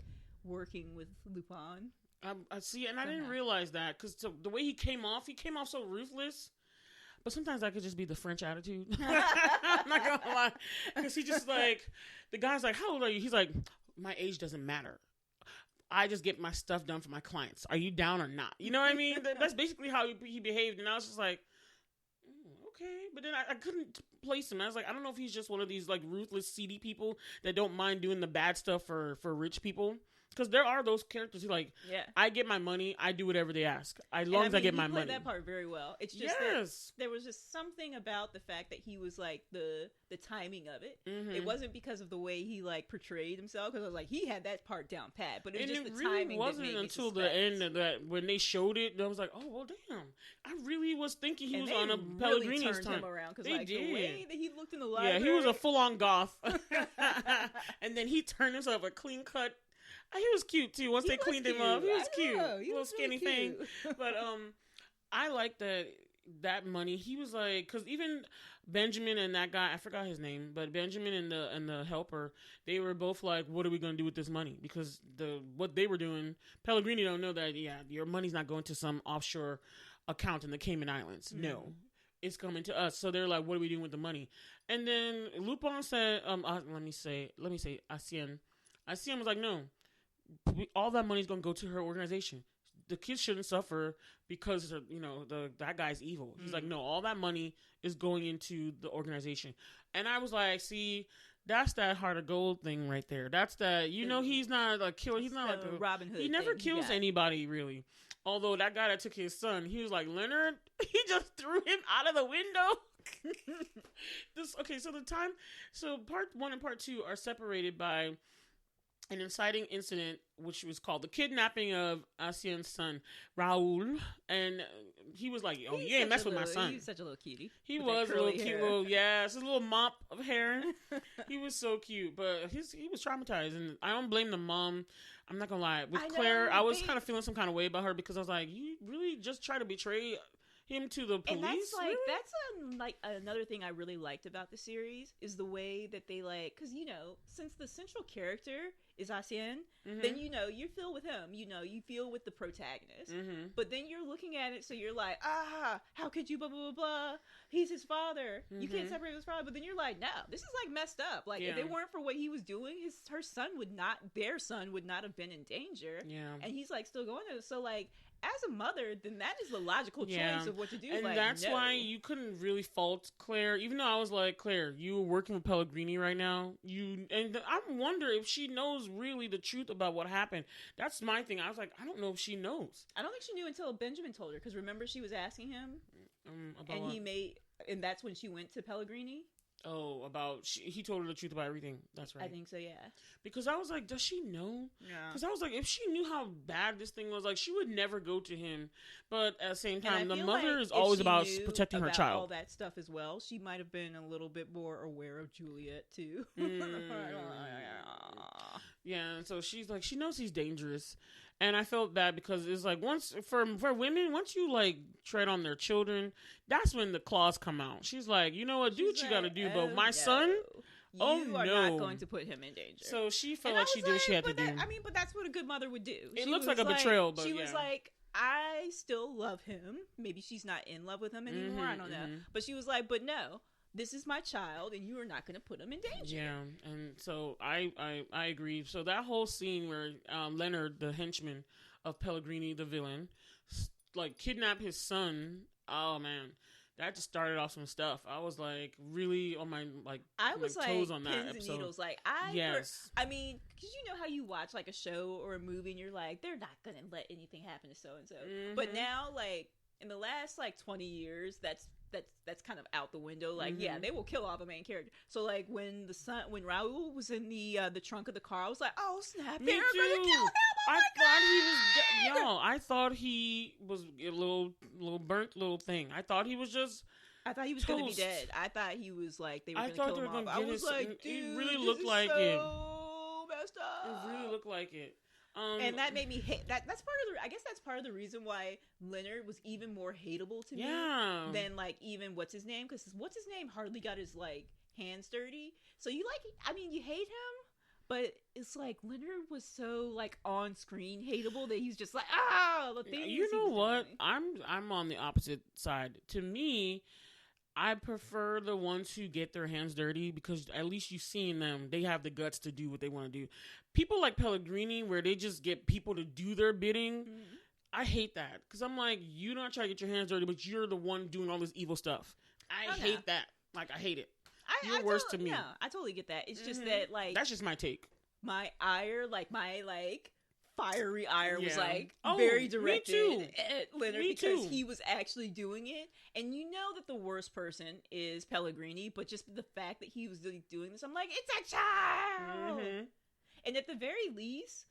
working with Lupin.
I see, and I didn't realize that because the way he came off so ruthless. But sometimes that could just be the French attitude. I'm not gonna lie, because he just like the guy's like, "How old are you?" He's like, "My age doesn't matter. I just get my stuff done for my clients. Are you down or not?" You know what I mean? That's basically how he behaved, and I was just like, okay. But then I couldn't place him. I was like, I don't know if he's just one of these like ruthless, seedy people that don't mind doing the bad stuff for rich people. Because there are those characters who like, I get my money, I do whatever they ask. As long as I get my money.
He played that part very well. It's just that there was just something about the fact that he was like the timing of it. Mm-hmm. It wasn't because of the way he like portrayed himself. Because I was like, he had that part down pat. But it was just the timing. It wasn't until the end of that when they showed it, I was like, oh well, damn. I really was thinking he was on a Pellegrini's time. Him around because like the way that he looked in the library.
Yeah, he was a full on goth. And then he turned himself a clean cut. He was cute too. Once they cleaned him up, he was cute. Little skinny thing. But I like that money. He was like, because even Benjamin and that guy, I forgot his name, but Benjamin and the helper, they were both like, what are we going to do with this money? Because what they were doing, Pellegrini don't know that, your money's not going to some offshore account in the Cayman Islands. Mm-hmm. No. It's coming to us. So they're like, what are we doing with the money? And then Lupin said, let me say, Arsène was like, no. All that money's gonna go to her organization. The kids shouldn't suffer because that guy's evil. He's like, no, all that money is going into the organization. And I was like, see, that's that heart of gold thing right there. That's that. He's not a killer. He's not like a Robin Hood. He never kills anybody really. Although that guy that took his son, he was like Leonard. He just threw him out of the window. So part 1 and part 2 are separated by an inciting incident, which was called the kidnapping of Arsène's son, Raoul. And he was like, oh, you ain't mess with my son.
He was such a little cutie.
He was a little cute his little mop of hair. He was so cute, but he was traumatized. And I don't blame the mom. I'm not going to lie. With Claire, I was kind of feeling some kind of way about her because I was like, you really just try to betray him to the police?
And that's like, really? That's another thing I really liked about the series is the way that they because since the central character is Arsène, then you feel with him, you feel with the protagonist, but then you're looking at it, so you're like, how could you blah blah blah blah? He's his father. You can't separate his father. But then you're like, no, this is like messed up. Like if it weren't for what he was doing, their son would not have been in danger. Yeah, and he's like still going to. So like, as a mother, then that is the logical choice of what to do.
And that's why you couldn't really fault Claire, even though I was like, Claire, you were working with Pellegrini right now. And I wonder if she knows really the truth about what happened. That's my thing. I was like, I don't know if she knows.
I don't think she knew until Benjamin told her, because remember she was asking him,
about
and and that's when she went to Pellegrini.
Oh, he told her the truth about everything. That's right.
I think so, yeah.
Because I was like, does she know?
Yeah.
Because I was like, if she knew how bad this thing was, like, she would never go to him. But at the same time, the mother is always about protecting her child.
All that stuff as well. She might have been a little bit more aware of Juliet too.
Yeah, and so she's like, she knows he's dangerous. And I felt bad because it's like, for women, once you like tread on their children, that's when the claws come out. She's like, you know what, do what you gotta do, but my son,
you are not going to put him in danger.
So she felt like she did what she had to do.
But that's what a good mother would do.
It looks like a betrayal, but
she was like, I still love him. Maybe she's not in love with him anymore. I don't know. But she was like, but no, this is my child, and you are not going to put him in danger.
Yeah, and so I agree. So that whole scene where Leonard, the henchman of Pellegrini, the villain, like kidnapped his son. Oh man, that just started off some stuff. I was like really on my toes on that
pins
episode.
And needles. I mean, because you know how you watch like a show or a movie, and you're like, they're not going to let anything happen to so and so. But now, like in the last 20 years, that's kind of out the window. Like, yeah, they will kill all the main character. So, like, when Raoul was in the trunk of the car, I was like, oh, snap, they're going to kill him!
I thought he was a little burnt little thing. I thought he was
going to be dead. I thought he was like, they were going to kill him off. I was like, dude,
it really looked like it.
Messed up.
It really looked like it.
And that made me hate that. That's part of the reason why Leonard was even more hateable to me than even what's his name, because what's his name hardly got his hands dirty. So you hate him, but it's like Leonard was so on screen hateable that he's just like the thing.
You know what? I'm on the opposite side. To me, I prefer the ones who get their hands dirty, because at least you've seen them. They have the guts to do what they want to do. People like Pellegrini, where they just get people to do their bidding, I hate that. Because I'm like, you don't try to get your hands dirty, but you're the one doing all this evil stuff. I hate that. Like, I hate it. You're worse to me.
Yeah, I totally get that. It's just that, like...
That's just my take.
My ire, like, my, like... fiery ire was like very directed at Leonard because he was actually doing it, and you know that the worst person is Pellegrini, but just the fact that he was doing this, I'm like, it's a child. And at the very least,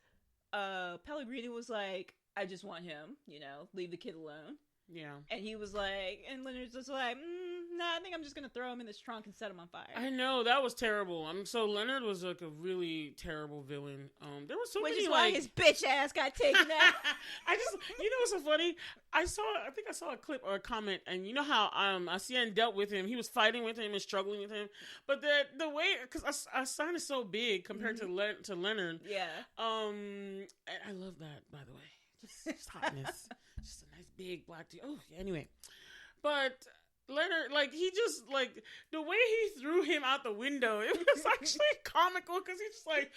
Pellegrini was like, I just want him, you know, leave the kid alone.
Yeah. And
he was like, and Leonard's just like, I think I'm just gonna throw him in this trunk and set him on fire.
I know, that was terrible. So Leonard was like a really terrible villain. There was so many,
which is why his bitch ass got taken out.
You know what's so funny? I think I saw a clip or a comment, and you know how Arsène dealt with him. He was fighting with him and struggling with him, but the way, because Arsène is so big compared to Leonard.
Yeah.
And I love that, by the way. Just hotness. Just a nice big black dude. Oh, yeah, anyway. But Leonard, like, he just, like, the way he threw him out the window, it was actually comical, because he's just like,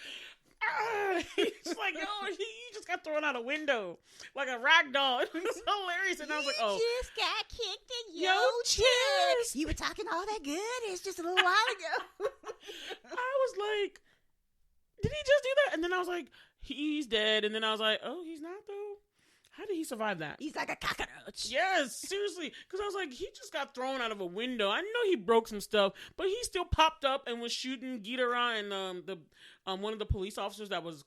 he's just like, yo, he just got thrown out a window like a rag doll. It was hilarious. And I was like, oh,
you just got kicked in your chest. You were talking all that good. It's just a little while ago.
I was like, did he just do that? And then I was like, he's dead. And then I was like, oh, he's not, though. How did he survive that?
He's like a cockroach.
Yes, seriously. Because I was like, he just got thrown out of a window. I know he broke some stuff, but he still popped up and was shooting Ghidorah and the one of the police officers that was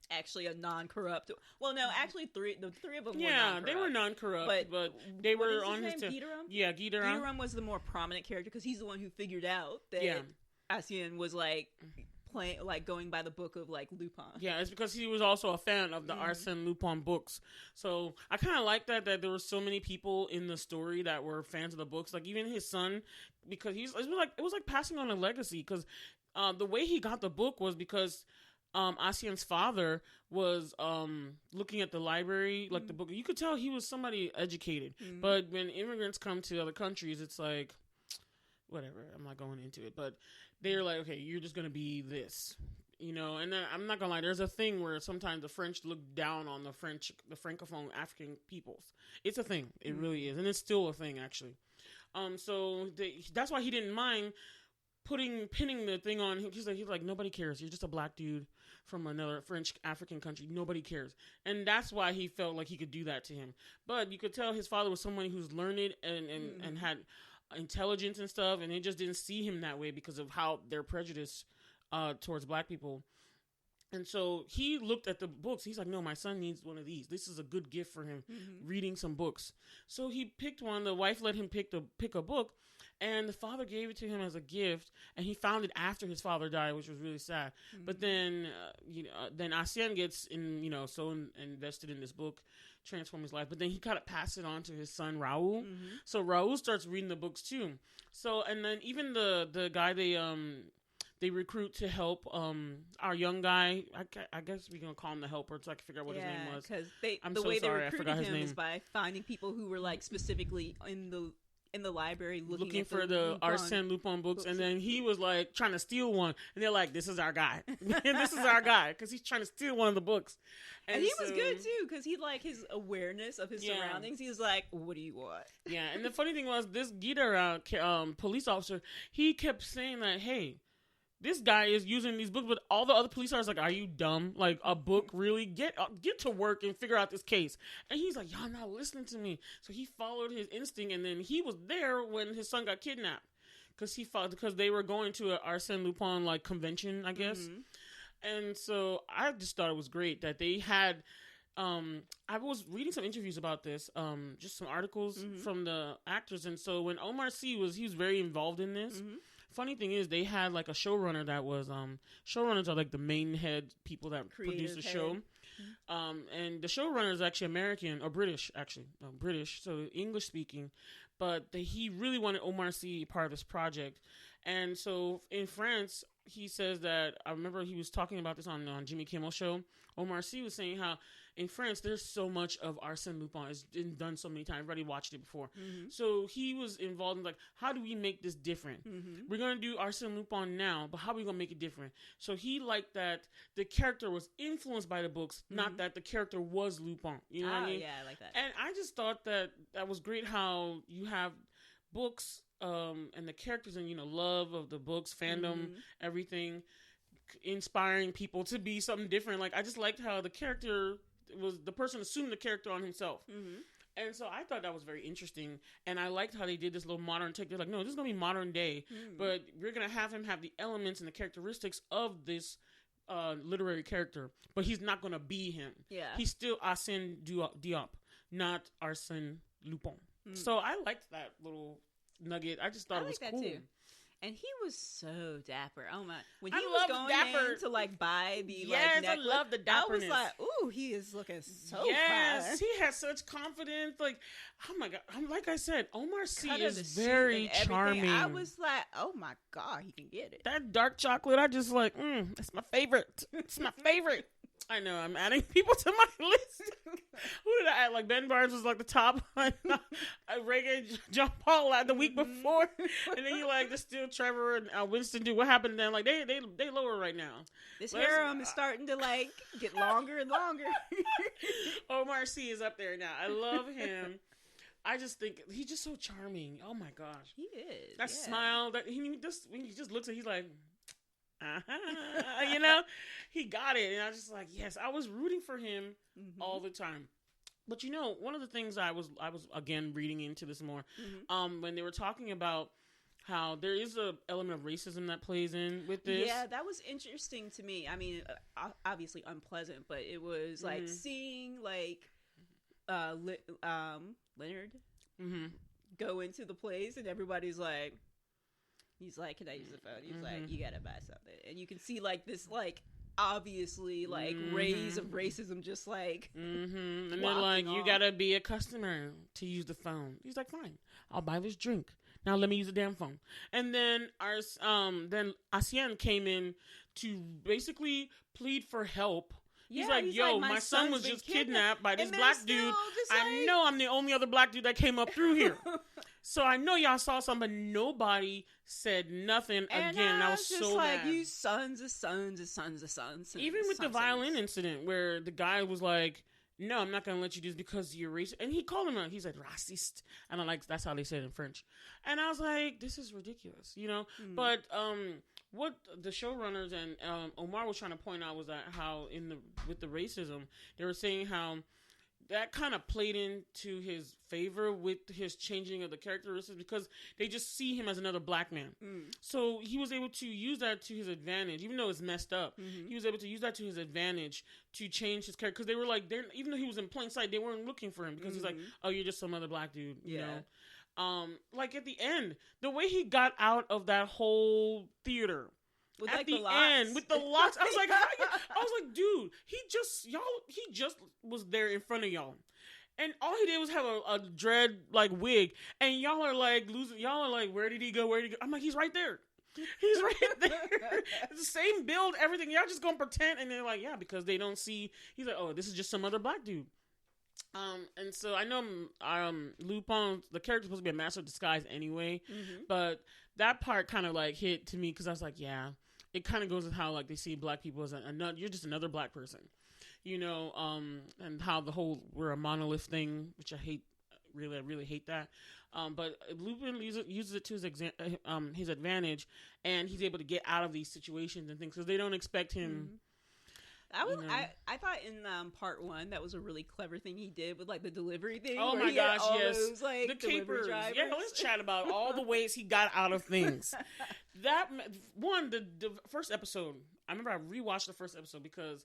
actually a non-corrupt. Well, no, actually the three of them were non-corrupt.
Yeah, they were non-corrupt, but they were on his
name? Ghidorah?
Yeah, Ghidorah.
Ghidorah was the more prominent character because he's the one who figured out that Arsène was like going by the book of like Lupin.
Yeah, it's because he was also a fan of the Arsène Lupin books. So I kind of like that there were so many people in the story that were fans of the books. Like even his son, because it was like passing on a legacy. Because the way he got the book was because Arsène's father was looking at the library, like the book. You could tell he was somebody educated. But when immigrants come to other countries, it's like, whatever, I'm not going into it, but they're like, okay, you're just going to be this, you know, and then I'm not going to lie, there's a thing where sometimes the French look down on the Francophone African peoples. It's a thing. It really is. And it's still a thing, actually. So that's why he didn't mind pinning the thing on him. He's like, nobody cares. You're just a black dude from another French African country. Nobody cares. And that's why he felt like he could do that to him. But you could tell his father was someone who's learned and had intelligence and stuff, and they just didn't see him that way because of how their prejudice towards black people. And so he looked at the books. He's like, no, my son needs one of these. This is a good gift for him, reading some books. So he picked one. The wife let him pick a book, and the father gave it to him as a gift, and he found it after his father died, which was really sad. But then then Arsène gets so invested in this book, transform his life, but then he kind of passed it on to his son Raoul. So Raoul starts reading the books too. So, and then even the guy they recruit to help our young guy. I guess we're gonna call him the helper, so I can figure out what his name was.
Because the way they recruited him is by finding people who were like specifically in the library looking for the Arsène Lupin books,
and then he was like trying to steal one, and they're like, "This is our guy, this is our guy," because he's trying to steal one of the books.
And he was good too, because he like his awareness of his surroundings. He was like, "What do you want?"
Yeah, and the funny thing was, this Ghidorah police officer, he kept saying that, "Hey, this guy is using these books," but all the other police officers like, "Are you dumb? Like, a book, really? Get to work and figure out this case." And he's like, "Y'all not listening to me." So he followed his instinct, and then he was there when his son got kidnapped because they were going to an Arsène Lupin like convention, I guess. And so I just thought it was great that they had. I was reading some interviews about this, just some articles from the actors, and so when Omar Sy he was very involved in this. Funny thing is, they had like a showrunner that was showrunners are like the main head people that produce the show, and the showrunner is actually American or British, actually British, so English speaking, but he really wanted Omar Sy part of this project, and so in France he says that I remember he was talking about this on Jimmy Kimmel's show. Omar Sy was saying how in France there's so much of Arsène Lupin. It's been done so many times. Everybody watched it before. So he was involved in like, how do we make this different? We're going to do Arsène Lupin now, but how are we going to make it different? So he liked that the character was influenced by the books, not that the character was Lupin. You know what I mean?
Yeah, I like that.
And I just thought that was great how you have books and the characters and love of the books, fandom, everything, inspiring people to be something different. Like I just liked how the character was the person assumed the character on himself. And so I thought that was very interesting. And I liked how they did this little modern take. They're like, no, this is going to be modern day. But we're going to have him have the elements and the characteristics of this literary character. But he's not going to be him. Yeah. He's still Arsène Diop, not Arsène Lupin. So I liked that little nugget. I just thought it was cool. Too.
And he was so dapper. Oh my! When he was going in to like buy the necklace,
I love the dapperness.
I was like, "Ooh, he is looking so fine."
He has such confidence. Like, oh my god! Like I said, Omar C is very charming.
I was like, "Oh my god, he can get it."
That dark chocolate, I just like. It's my favorite. It's my favorite. I know, I'm adding people to my list. Who did I add? Like, Ben Barnes was like the top. Reagan, John Paul the week before. And then you like, the still Trevor and Winston do. What happened then? Like, they lower right now.
This harem is starting to like get longer and longer.
Omar C is up there now. I love him. I just think he's just so charming. Oh my gosh.
He is.
That smile, that when he just looks at, he's like, he got it. And I was just like, yes, I was rooting for him all the time. But one of the things I was again reading into this more, when they were talking about how there is a element of racism that plays in with this.
Yeah, that was interesting to me. I mean, obviously unpleasant, but it was like seeing like Leonard go into the place and everybody's like, he's like, can I use the phone? He's like, you gotta buy something. And you can see like this like obviously like rays of racism just like
and they're like, you gotta be a customer to use the phone. He's like, fine, I'll buy this drink. Now let me use the damn phone. And then Arsène came in to basically plead for help. He's like, yo, my son was just kidnapped by this black dude. I know I'm the only other black dude that came up through here. So I know y'all saw something, but nobody said nothing again. And I was so
like,
mad.
You sons of sons of sons of sons.
Even with the violin incident where the guy was like, no, I'm not going to let you do this because you're racist. And he called him out. He's like, racist. And I'm like, that's how they say it in French. And I was like, this is ridiculous, But what the showrunners and Omar was trying to point out was that how with the racism, they were saying how that kind of played into his favor with his changing of the characteristics because they just see him as another black man. So he was able to use that to his advantage, even though it's messed up. He was able to use that to his advantage to change his character because they were like, even though he was in plain sight, they weren't looking for him because he's like, oh, you're just some other black dude, you know? Like at the end, the way he got out of that whole theater. With at like the end, with the locks, I was like, dude, he just was there in front of y'all, and all he did was have a dread like wig, and y'all are like losing. Y'all are like, where did he go? I'm like, he's right there. He's right there. It's the same build, everything. Y'all just gonna pretend, and they're like, yeah, because they don't see. He's like, oh, this is just some other black dude. And so I know Lupin, the character's supposed to be a master of disguise anyway, but that part kind of like hit to me because I was like, yeah. It kind of goes with how like they see black people as you're just another black person, and how the whole we're a monolith thing, which I hate. I really hate that. But Lupin uses it to his advantage, and he's able to get out of these situations and things because they don't expect him.
I thought in part 1 that was a really clever thing he did with like the delivery thing.
Oh my gosh, yes, those, like, the capers. Yeah, let's chat about all the ways he got out of things. That one, the first episode. I remember I rewatched the first episode because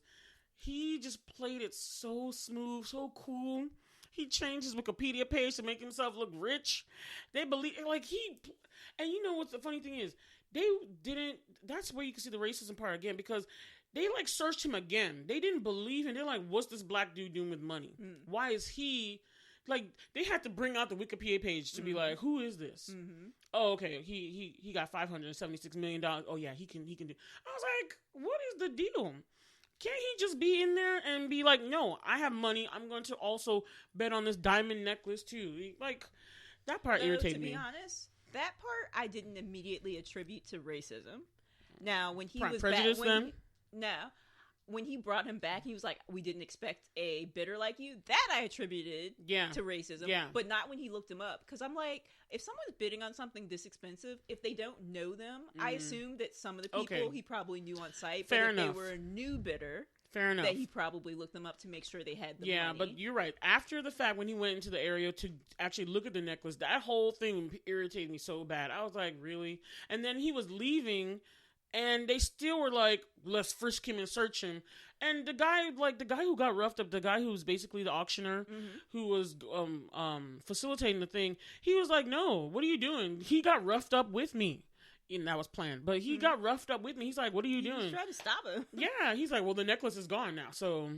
he just played it so smooth, so cool. He changed his Wikipedia page to make himself look rich. They believe and you know what the funny thing is? They didn't. That's where you can see the racism part again because. They like searched him again. They didn't believe him. They're like, what's this black dude doing with money? Why is he like? They had to bring out the Wikipedia page to be like, who is this? Oh, okay. He got $576 million. Oh yeah, he can do. I was like, what is the deal? Can't he just be in there and be like, no, I have money. I'm going to also bet on this diamond necklace too. Like that part irritated me.
To be honest, that part I didn't immediately attribute to racism. Now when he was
prejudice, then.
No, when he brought him back, he was like, we didn't expect a bidder like you. That I attributed to racism. Yeah. But not when he looked him up. Because I'm like, if someone's bidding on something this expensive, if they don't know them, I assume that some of the people he probably knew on site.
Fair
but
enough.
If they were a new bidder,
fair enough.
That he probably looked them up to make sure they had the money.
Yeah, but you're right. After the fact, when he went into the area to actually look at the necklace, that whole thing irritated me so bad. I was like, really? And then he was leaving, and they still were like, let's frisk him and search him. And the guy who got roughed up, the guy who was basically the auctioneer, who was facilitating the thing, he was like, no, what are you doing? He got roughed up with me. And that was planned. But he got roughed up with me. He's like, what are you doing?
He was trying to stop him.
Yeah. He's like, well, the necklace is gone now. So,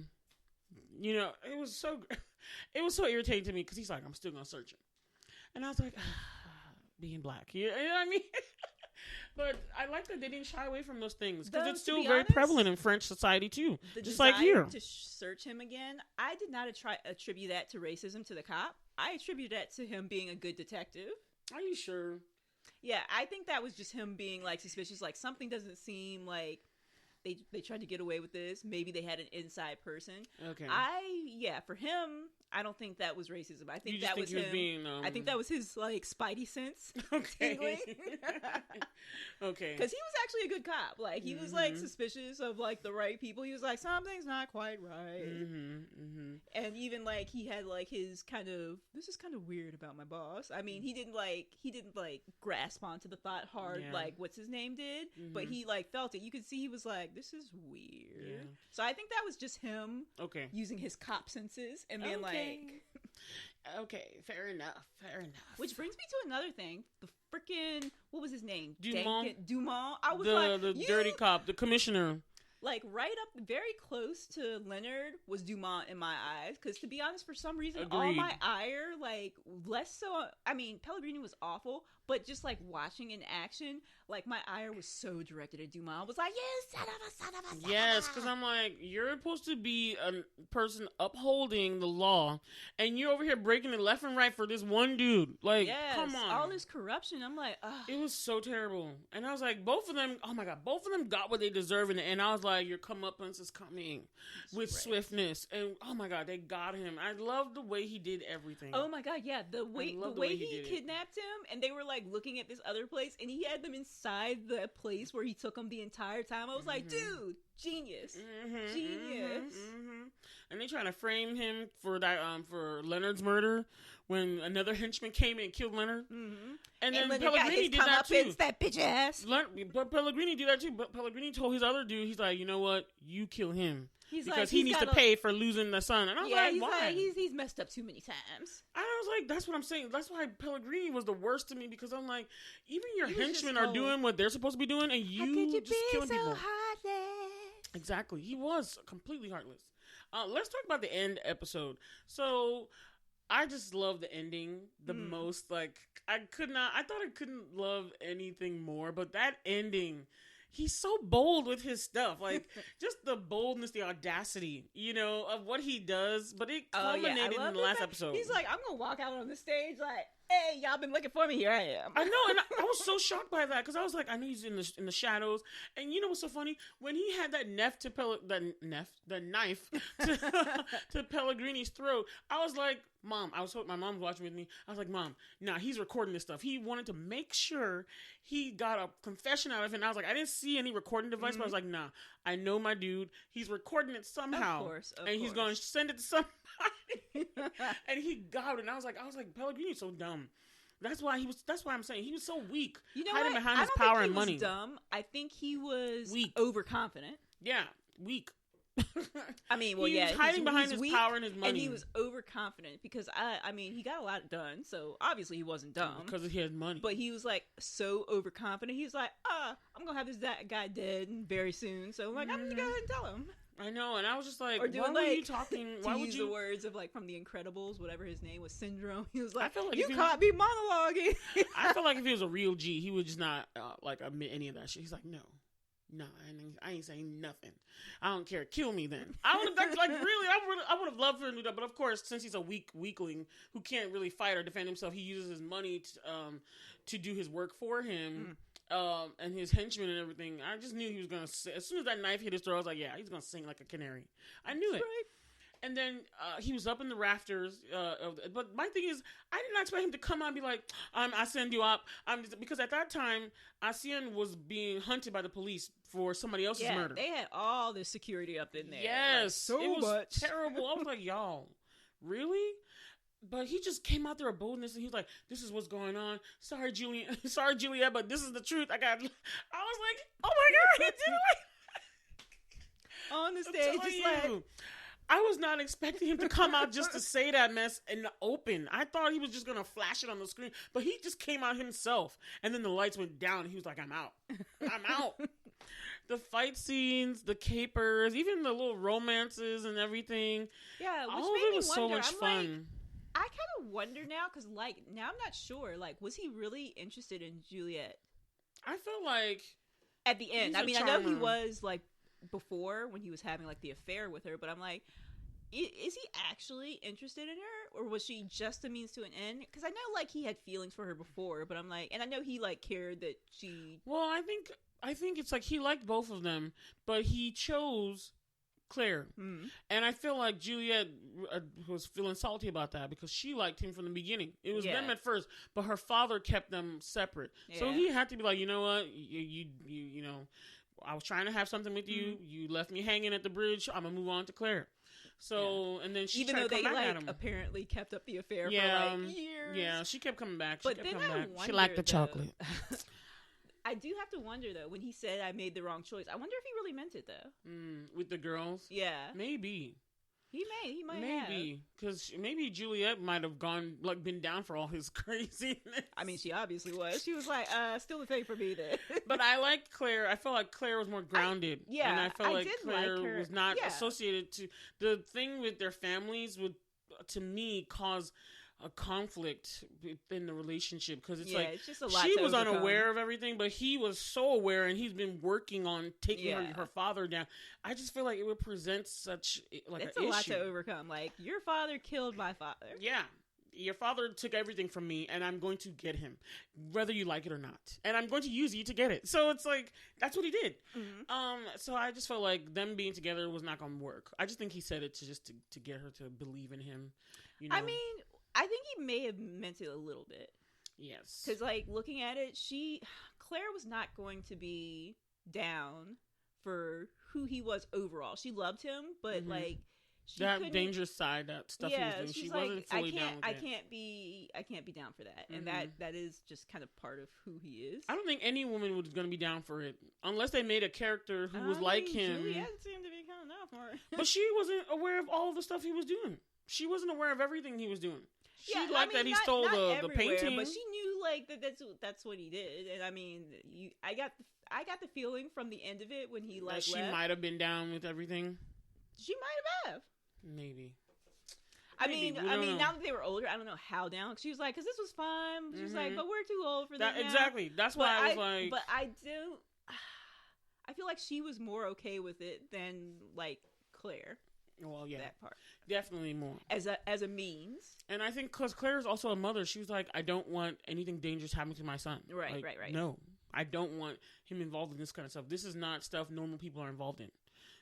it was so irritating to me because he's like, I'm still going to search him. And I was like, being black. You know what I mean? But I like that they didn't shy away from those things because it's still very prevalent in French society too. Just like here.
To search him again, I did not attribute that to racism to the cop. I attribute that to him being a good detective.
Are you sure?
Yeah, I think that was just him being like suspicious. Like something doesn't seem like they tried to get away with this. Maybe they had an inside person.
Okay.
For him, I don't think that was racism. I think that was him.
Being,
I think that was his like spidey sense.
Okay.
Okay. Because he was actually a good cop. Like he was like suspicious of like the right people. He was like, something's not quite right. And even like he had like his kind of, this is kind of weird about my boss. I mean, he didn't like grasp onto the thought hard like what's his name did, but he like felt it. You could see he was like, this is weird. Yeah. So I think that was just him using his cop senses and being like,
okay, fair enough.
Which brings me to another thing. The freaking, what was his name?
Dumont.
I was
the dirty cop, the commissioner.
Like right up, very close to Leonard was Dumont in my eyes. Because to be honest, for some reason, all my ire, like less so. I mean, Pellegrini was awful, but just like watching in action, like my ire was so directed at Dumont. I was like, "You son of a."
Yes, because I'm like, you're supposed to be a person upholding the law, and you're over here breaking it left and right for this one dude. Like, come on,
all this corruption. I'm like, ugh.
It was so terrible, and I was like, both of them. Oh my god, both of them got what they deserve in the end. I was like, your comeuppance is coming with swiftness, and oh my god, they got him. I love the way he did everything.
Oh my god, yeah, the way he kidnapped him, and they were like looking at this other place, and he had them inside the place where he took them the entire time. I was like, dude, genius, genius.
And they trying to frame him for that for Leonard's murder when another henchman came in and killed Leonard. And then Pellegrini did that too.
It's that bitch ass.
But Pellegrini did that too. But Pellegrini told his other dude, he's like, you know what? You kill him. Because he needs to pay for losing the son. And I was like, why?
Like, he's messed up too many times.
I was like, that's what I'm saying. That's why Pellegrini was the worst to me, because I'm like, even your henchmen are doing what they're supposed to be doing, and you just killing people.
Heartless?
Exactly. He was completely heartless. Let's talk about the end episode. So I just love the ending the most. Like, I thought I couldn't love anything more, but that ending, he's so bold with his stuff. Like, just the boldness, the audacity, of what he does. But it culminated in the last episode.
He's like, I'm going to walk out on the stage like, hey, y'all been looking for me. Here I am.
I know. And I was so shocked by that, because I was like, I know he's in the shadows. And you know what's so funny? When he had that knife to Pellegrini's throat, I was like, Mom, my mom was watching with me. I was like, Mom, nah, he's recording this stuff. He wanted to make sure he got a confession out of it. And I was like, I didn't see any recording device, but I was like, nah, I know my dude. He's recording it somehow.
Of course.
He's going to send it to somebody. And he got it. And I was like, Pellegrini's so dumb. That's why I'm saying he was so weak.
You know
hiding
what?
behind his power and money.
I don't think he was dumb. I think he was
weak.
Overconfident.
Yeah, weak.
I mean, well,
he was hiding behind his power and his money,
and he was overconfident because I mean, he got a lot done, so obviously he wasn't dumb
because he had money.
But he was like so overconfident. He was like, I'm gonna have this guy dead very soon, so I'm like, I'm gonna go ahead and tell him.
I know, and I was just like, why were you talking? Why would you
use the words of like from The Incredibles, whatever his name was, Syndrome? He was like, you caught me monologuing.
I feel like if he was a real G, he would just not like admit any of that shit. He's like, no, I ain't saying nothing. I don't care. Kill me then. I would have like really. I would have loved for him to do that. But of course, since he's a weakling who can't really fight or defend himself, he uses his money to do his work for him. and his henchmen and everything. I just knew he was gonna. As soon as that knife hit his throat, I was like, yeah, he's gonna sing like a canary. I knew it. Right. And then he was up in the rafters. But my thing is, I did not expect him to come out and be like, I send you up. Because at that time, Arsène was being hunted by the police for somebody else's murder.
They had all the security up in there.
Yes. Like, it was terrible. I was like, y'all, really? But he just came out there with boldness, and he was like, this is what's going on. Sorry, Juliet, but this is the truth. I was like, oh my God, he did it.
On the stage, just like...
I was not expecting him to come out just to say that mess in the open. I thought he was just going to flash it on the screen. But he just came out himself. And then the lights went down. And he was like, I'm out. I'm out. The fight scenes, the capers, even the little romances and everything.
Yeah, which
all of it was so much fun.
I kind of wonder now, because now I'm not sure. Was he really interested in Juliet?
I feel like...
At the end. I know he was, before, when he was having the affair with her, but I'm like, is he actually interested in her, or was she just a means to an end? Because I know he had feelings for her before, but I'm like, and I know he cared that she...
Well, I think it's he liked both of them, but he chose Claire. And I feel like Juliet was feeling salty about that, because she liked him from the beginning. It was them at first, but her father kept them separate. So he had to be like, you know what, you know, I was trying to have something with you. You left me hanging at the bridge. I'm gonna move on to Claire. So, and then she, even though they
apparently kept up the affair for years.
Yeah, she kept coming back.
But then I wonder,
she liked the chocolate.
I do have to wonder though, when he said I made the wrong choice, I wonder if he really meant it though.
With the girls,
maybe. He might have.
Because maybe Juliet might have been down for all his craziness.
I mean, she obviously was. She was like, still the thing for me then.
But I liked Claire. I felt like Claire was more grounded. And I felt like Claire was not associated to... The thing with their families would, to me, cause a conflict in the relationship, because it's
it's just a lot
she was unaware of everything, but he was so aware, and he's been working on taking her father down. I just feel like it would present such it's an issue.
Lot to overcome. Your father killed my father.
Yeah, your father took everything from me, and I'm going to get him, whether you like it or not, and I'm going to use you to get it. So it's that's what he did. So I just felt like them being together was not going to work. I just think he said it to get her to believe in him. You know?
I mean, I think he may have meant it a little bit.
Yes.
Because, looking at it, Claire was not going to be down for who he was overall. She loved him, but, she
that dangerous side, that stuff he was doing, she wasn't fully down with
I can't be down for that. And that is just kind of part of who he is.
I don't think any woman was going to be down for it, unless they made a character who was like him.
Juliet seemed to be kind of down for it.
But she wasn't aware of all the stuff he was doing. She wasn't aware of everything he was doing. She liked that he stole the painting,
but she knew that's what he did. And I mean, I got the feeling from the end of it when he
that she might have been down with everything.
She might have.
Maybe.
I mean, now that they were older, I don't know how down. She was like, because this was fun. She was like, but we're too old for that.
Exactly. That's why I was like.
But I feel like she was more okay with it than Claire.
Well, yeah,
that part
definitely more
as a means.
And I think because Claire is also a mother, she was like, I don't want anything dangerous happening to my son.
Right.
No, I don't want him involved in this kind of stuff. This is not stuff normal people are involved in.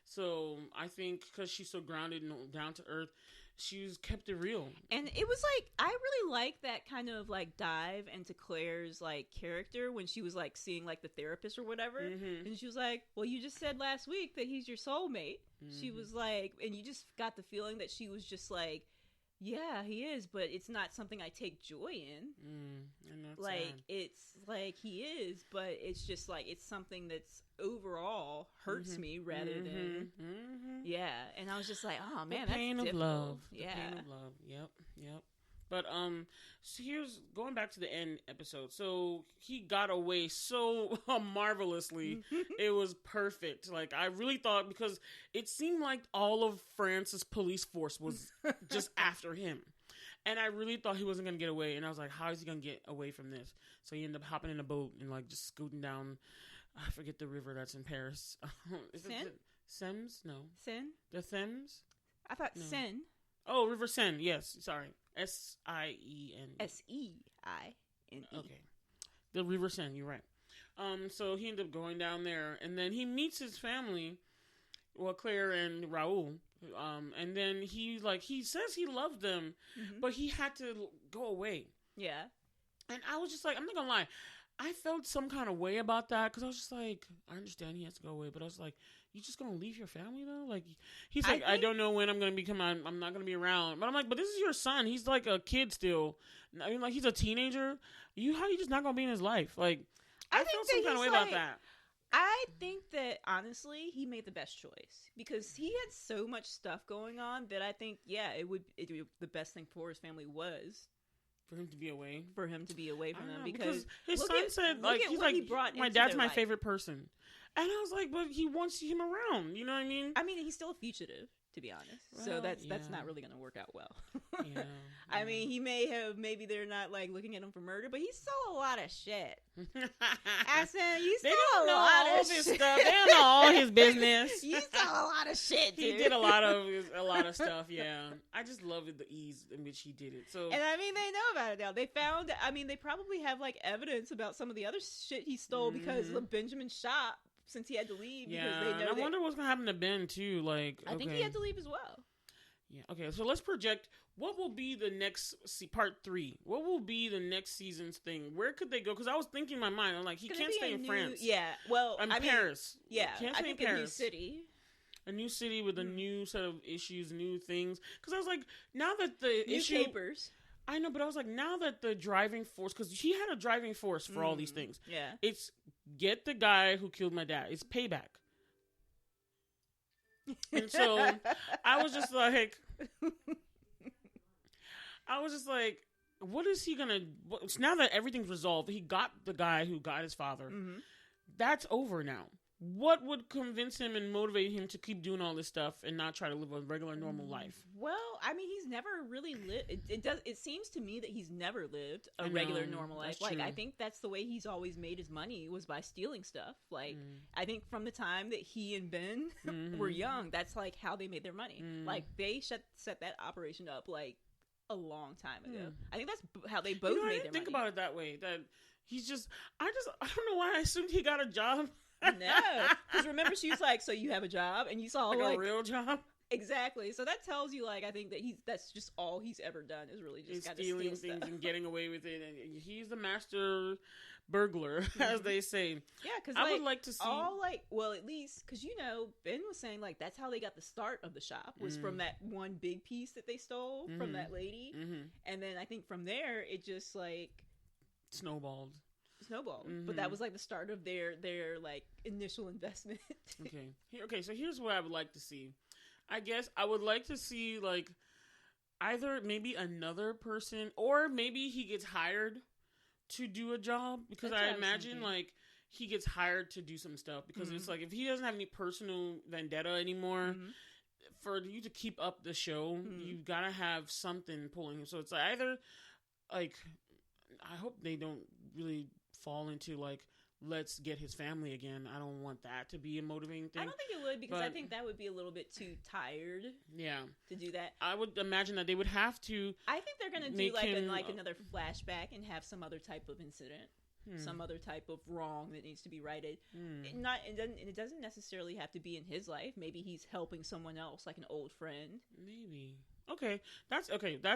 So I think because she's so grounded and down to earth, she's kept it real.
And it was I really liked that kind of dive into Claire's character when she was seeing the therapist or whatever. And she was like, well, you just said last week that he's your soulmate. She was like, and you just got the feeling that she was just yeah, he is, but it's not something I take joy in. It's he is, but it's just it's something that's overall hurts me rather than and I was just oh man,
the pain
that's
of
difficult.
Love.
Yeah,
the pain of love. Yep. But so here's going back to the end episode. So he got away so marvelously. It was perfect. I really thought, because it seemed like all of France's police force was just after him. And I really thought he wasn't going to get away. And I was like, how is he going to get away from this? So he ended up hopping in a boat and just scooting down. I forget the river that's in Paris. Is it Thames? No.
Seine?
The Thames?
I thought
no.
Seine.
Oh, River Seine. Yes. Sorry. S-I-E-N.
S-E-I-N-E.
Okay. The River Seine. You're right. So he ended up going down there, and then he meets his family, well, Claire and Raul. And then he says he loved them, but he had to go away.
Yeah.
And I was just like, I'm not gonna lie, I felt some kind of way about that, because I was just like, I understand he has to go away, but I was like, you just gonna leave your family though? Like, he's like, I don't know when I'm gonna become, I'm not gonna be around. But I'm like, but this is your son. He's like a kid still. I mean, like, he's a teenager. How you just not gonna be in his life? Like, I felt some kind of way about that.
I think that, honestly, he made the best choice, because he had so much stuff going on that I think, it would be the best thing for his family was
for him to be away.
From them,
because his son said, like, he's like, my dad's my favorite person. And I was like, but he wants him around. You know what I mean?
I mean, he's still a fugitive, to be honest. Well, so that's not really going to work out well.
Yeah.
I mean, he maybe they're not like looking at him for murder, but he stole a lot of shit. Arsène, you stole a lot of shit.
Stuff. They don't know all his business.
You stole a lot of shit, dude.
He did a lot of stuff. Yeah, I just love the ease in which he did it. So,
and I mean, they know about it now. They found. I mean, they probably have like evidence about some of the other shit he stole because of Benjamin's shop. Since he had to leave, because they know.
And I wonder what's gonna happen to Ben too. Like,
I think he had to leave as well.
Yeah. Okay. So let's project. What will be the next part 3? What will be the next season's thing? Where could they go? Because I was thinking in my mind, I'm like, he can't stay in France.
Yeah. Well,
Paris.
Yeah.
Can't
I
stay
think
in Paris.
a new city.
A new city with a new set of issues, new things. Because I was like, now that the
new papers.
I know, but I was like, now that the driving force, because he had a driving force for all these things.
Yeah.
It's get the guy who killed my dad. It's payback. And so I was just like, what is he gonna? Now that everything's resolved, he got the guy who got his father. That's over now. What would convince him and motivate him to keep doing all this stuff and not try to live a regular, normal life?
Well, I mean, he's never really lived. It seems to me that he's never lived a regular, normal life. Like, true. I think that's the way he's always made his money, was by stealing stuff. Like, I think from the time that he and Ben were young, that's like how they made their money. Like, they set that operation up like a long time ago. I think that's how they both made their money. I didn't
think about it that way. That he's I don't know why I assumed he got a job.
No, because remember, she was like, so you have a job, and you saw like
a real job.
Exactly. So that tells you, like, I think that that's just all he's ever done is really just kind of stealing
things
stuff.
And getting away with it. And he's the master burglar, as they say.
Yeah, because
I would like to see
at least because Ben was saying like that's how they got the start of the shop was from that one big piece that they stole from that lady, and then I think from there it just like
snowballed.
But that was like the start of their like initial investment.
Okay, so here's what I would like to see. I guess I would like to see like either maybe another person, or maybe he gets hired to do a job, because I imagine like he gets hired to do some stuff, because it's like if he doesn't have any personal vendetta anymore, for you to keep up the show, you've got to have something pulling him. So it's like either like, I hope they don't really fall into like, let's get his family again. I don't want that to be a motivating thing.
I don't think it would, because I think that would be a little bit too tired.
Yeah,
to do that.
I would imagine that they would have to.
I think they're going to do like another flashback and have some other type of incident, some other type of wrong that needs to be righted. It doesn't necessarily have to be in his life. Maybe he's helping someone else, like an old friend.
Maybe. Okay, that's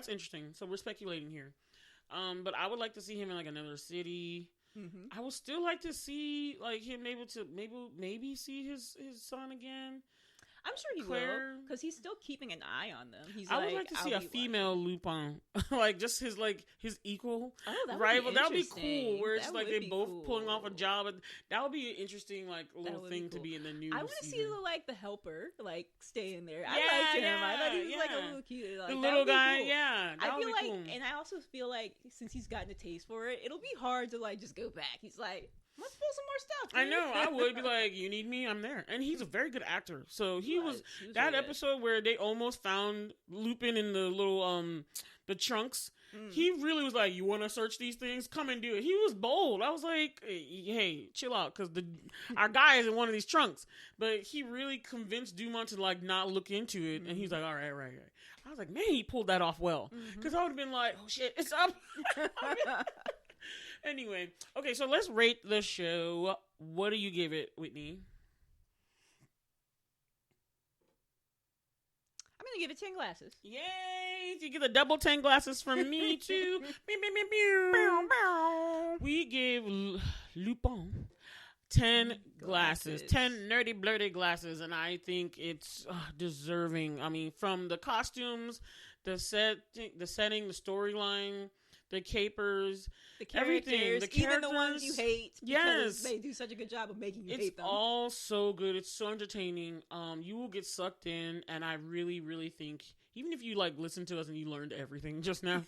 interesting. So we're speculating here. But I would like to see him in like another city. I would still like to see like him able to maybe see his son again.
I'm sure he will, because he's still keeping an eye on them.
I would like to see a female Lupin, like just his equal
rival.
That would be cool. Where it's like they both pulling off a job. That would be an interesting little thing to be in the new.
I want to see the helper stay in there. I like him. I thought he was like a little cute. Like,
the little guy,
cool.
I feel
like,
cool.
And I also feel like since he's gotten a taste for it, it'll be hard to like just go back. He's like, let's pull some more stuff.
I know. I would be like, you need me? I'm there. And he's a very good actor. So he was that really episode where they almost found Lupin in the little the trunks. He really was like, you want to search these things? Come and do it. He was bold. I was like, hey, chill out, because our guy is in one of these trunks. But he really convinced Dumont to like not look into it. And he's like, all right. I was like, man, he pulled that off well. Because I would have been like, oh shit, it's up. Anyway, okay, so let's rate the show. What do you give it, Whitney?
I'm going to give it 10 glasses.
Yay! You get the double 10 glasses from me, too. We give Lupin 10 glasses. 10 nerdy, blerdy glasses. And I think it's deserving. I mean, from the costumes, the setting, the storyline, the capers,
the characters,
everything. The
even the ones you hate.
Yes.
They do such a good job of making you hate them.
It's all so good. It's so entertaining. You will get sucked in, and I really, really think, even if you like listen to us and you learned everything just now,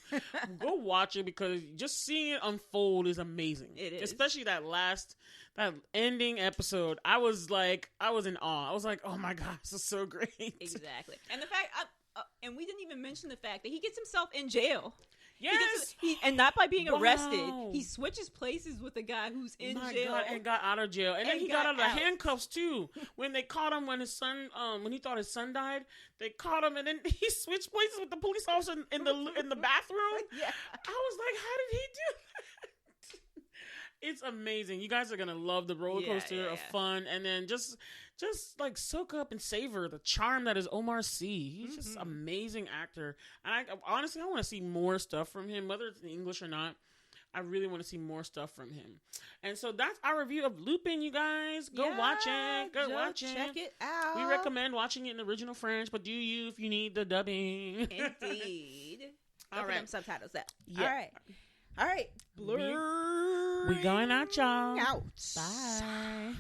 go watch it, because just seeing it unfold is amazing.
It is.
Especially that ending episode. I was in awe. I was like, oh my gosh, this is so great.
Exactly. And the fact, and we didn't even mention the fact that he gets himself in jail.
Yes,
and not by being arrested. He switches places with the guy who's in jail.
God, and got out of jail, and then he got out of the handcuffs too. When they caught him, when his son, when he thought his son died, they caught him, and then he switched places with the police officer in the bathroom. Yeah, I was like, how did he do that? It's amazing. You guys are gonna love the roller coaster of fun, and then just like soak up and savor the charm that is Omar Sy. He's just an amazing actor. And honestly, I want to see more stuff from him, whether it's in English or not. I really want to see more stuff from him. And so that's our review of Lupin, you guys. Go watch it. Go watch it.
Check it out.
We recommend watching it in original French, but do you if you need the dubbing.
Indeed. All right. Subtitles out.
Yeah.
All right. Blerd.
We going out, y'all.
Out.
Bye.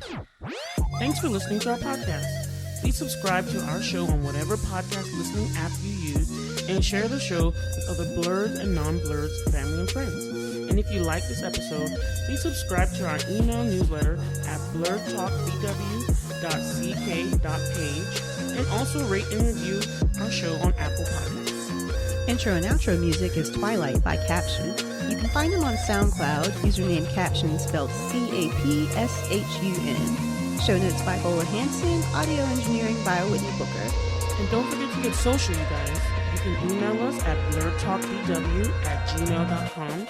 Thanks for listening to our podcast. Please subscribe to our show on whatever podcast listening app you use, and share the show with other Blerds and non-Blerds, family and friends. And if you like this episode, please subscribe to our email newsletter at blerdtalkbw.ck.page, and also rate and review our show on Apple Podcasts.
Intro and outro music is Twilight by Capshun. You can find him on SoundCloud, username Capshun, spelled Capshun. Show notes by Bola, audio engineering by Whitney Booker.
And don't forget to get social, you guys. You can email us at blerdtalkbw@gmail.com.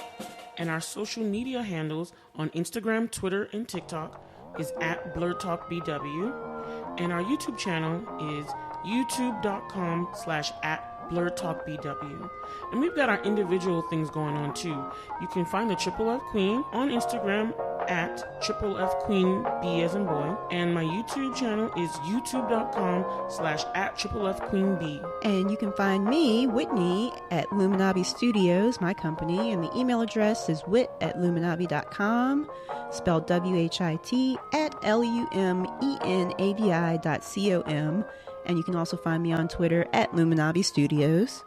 And our social media handles on Instagram, Twitter, and TikTok is at blerdtalkbw. And our YouTube channel is youtube.com/@blerdtalkbw. And we've got our individual things going on too. You can find the Triple F Queen on Instagram at Triple F Queen B as in boy. And my YouTube channel is youtube.com/@Triple F Queen B.
And you can find me, Whitney, at Luminabi Studios, my company, and the email address is whit@luminabi.com, spelled WHIT, @LUMENABI.com. And you can also find me on Twitter at Luminabi Studios.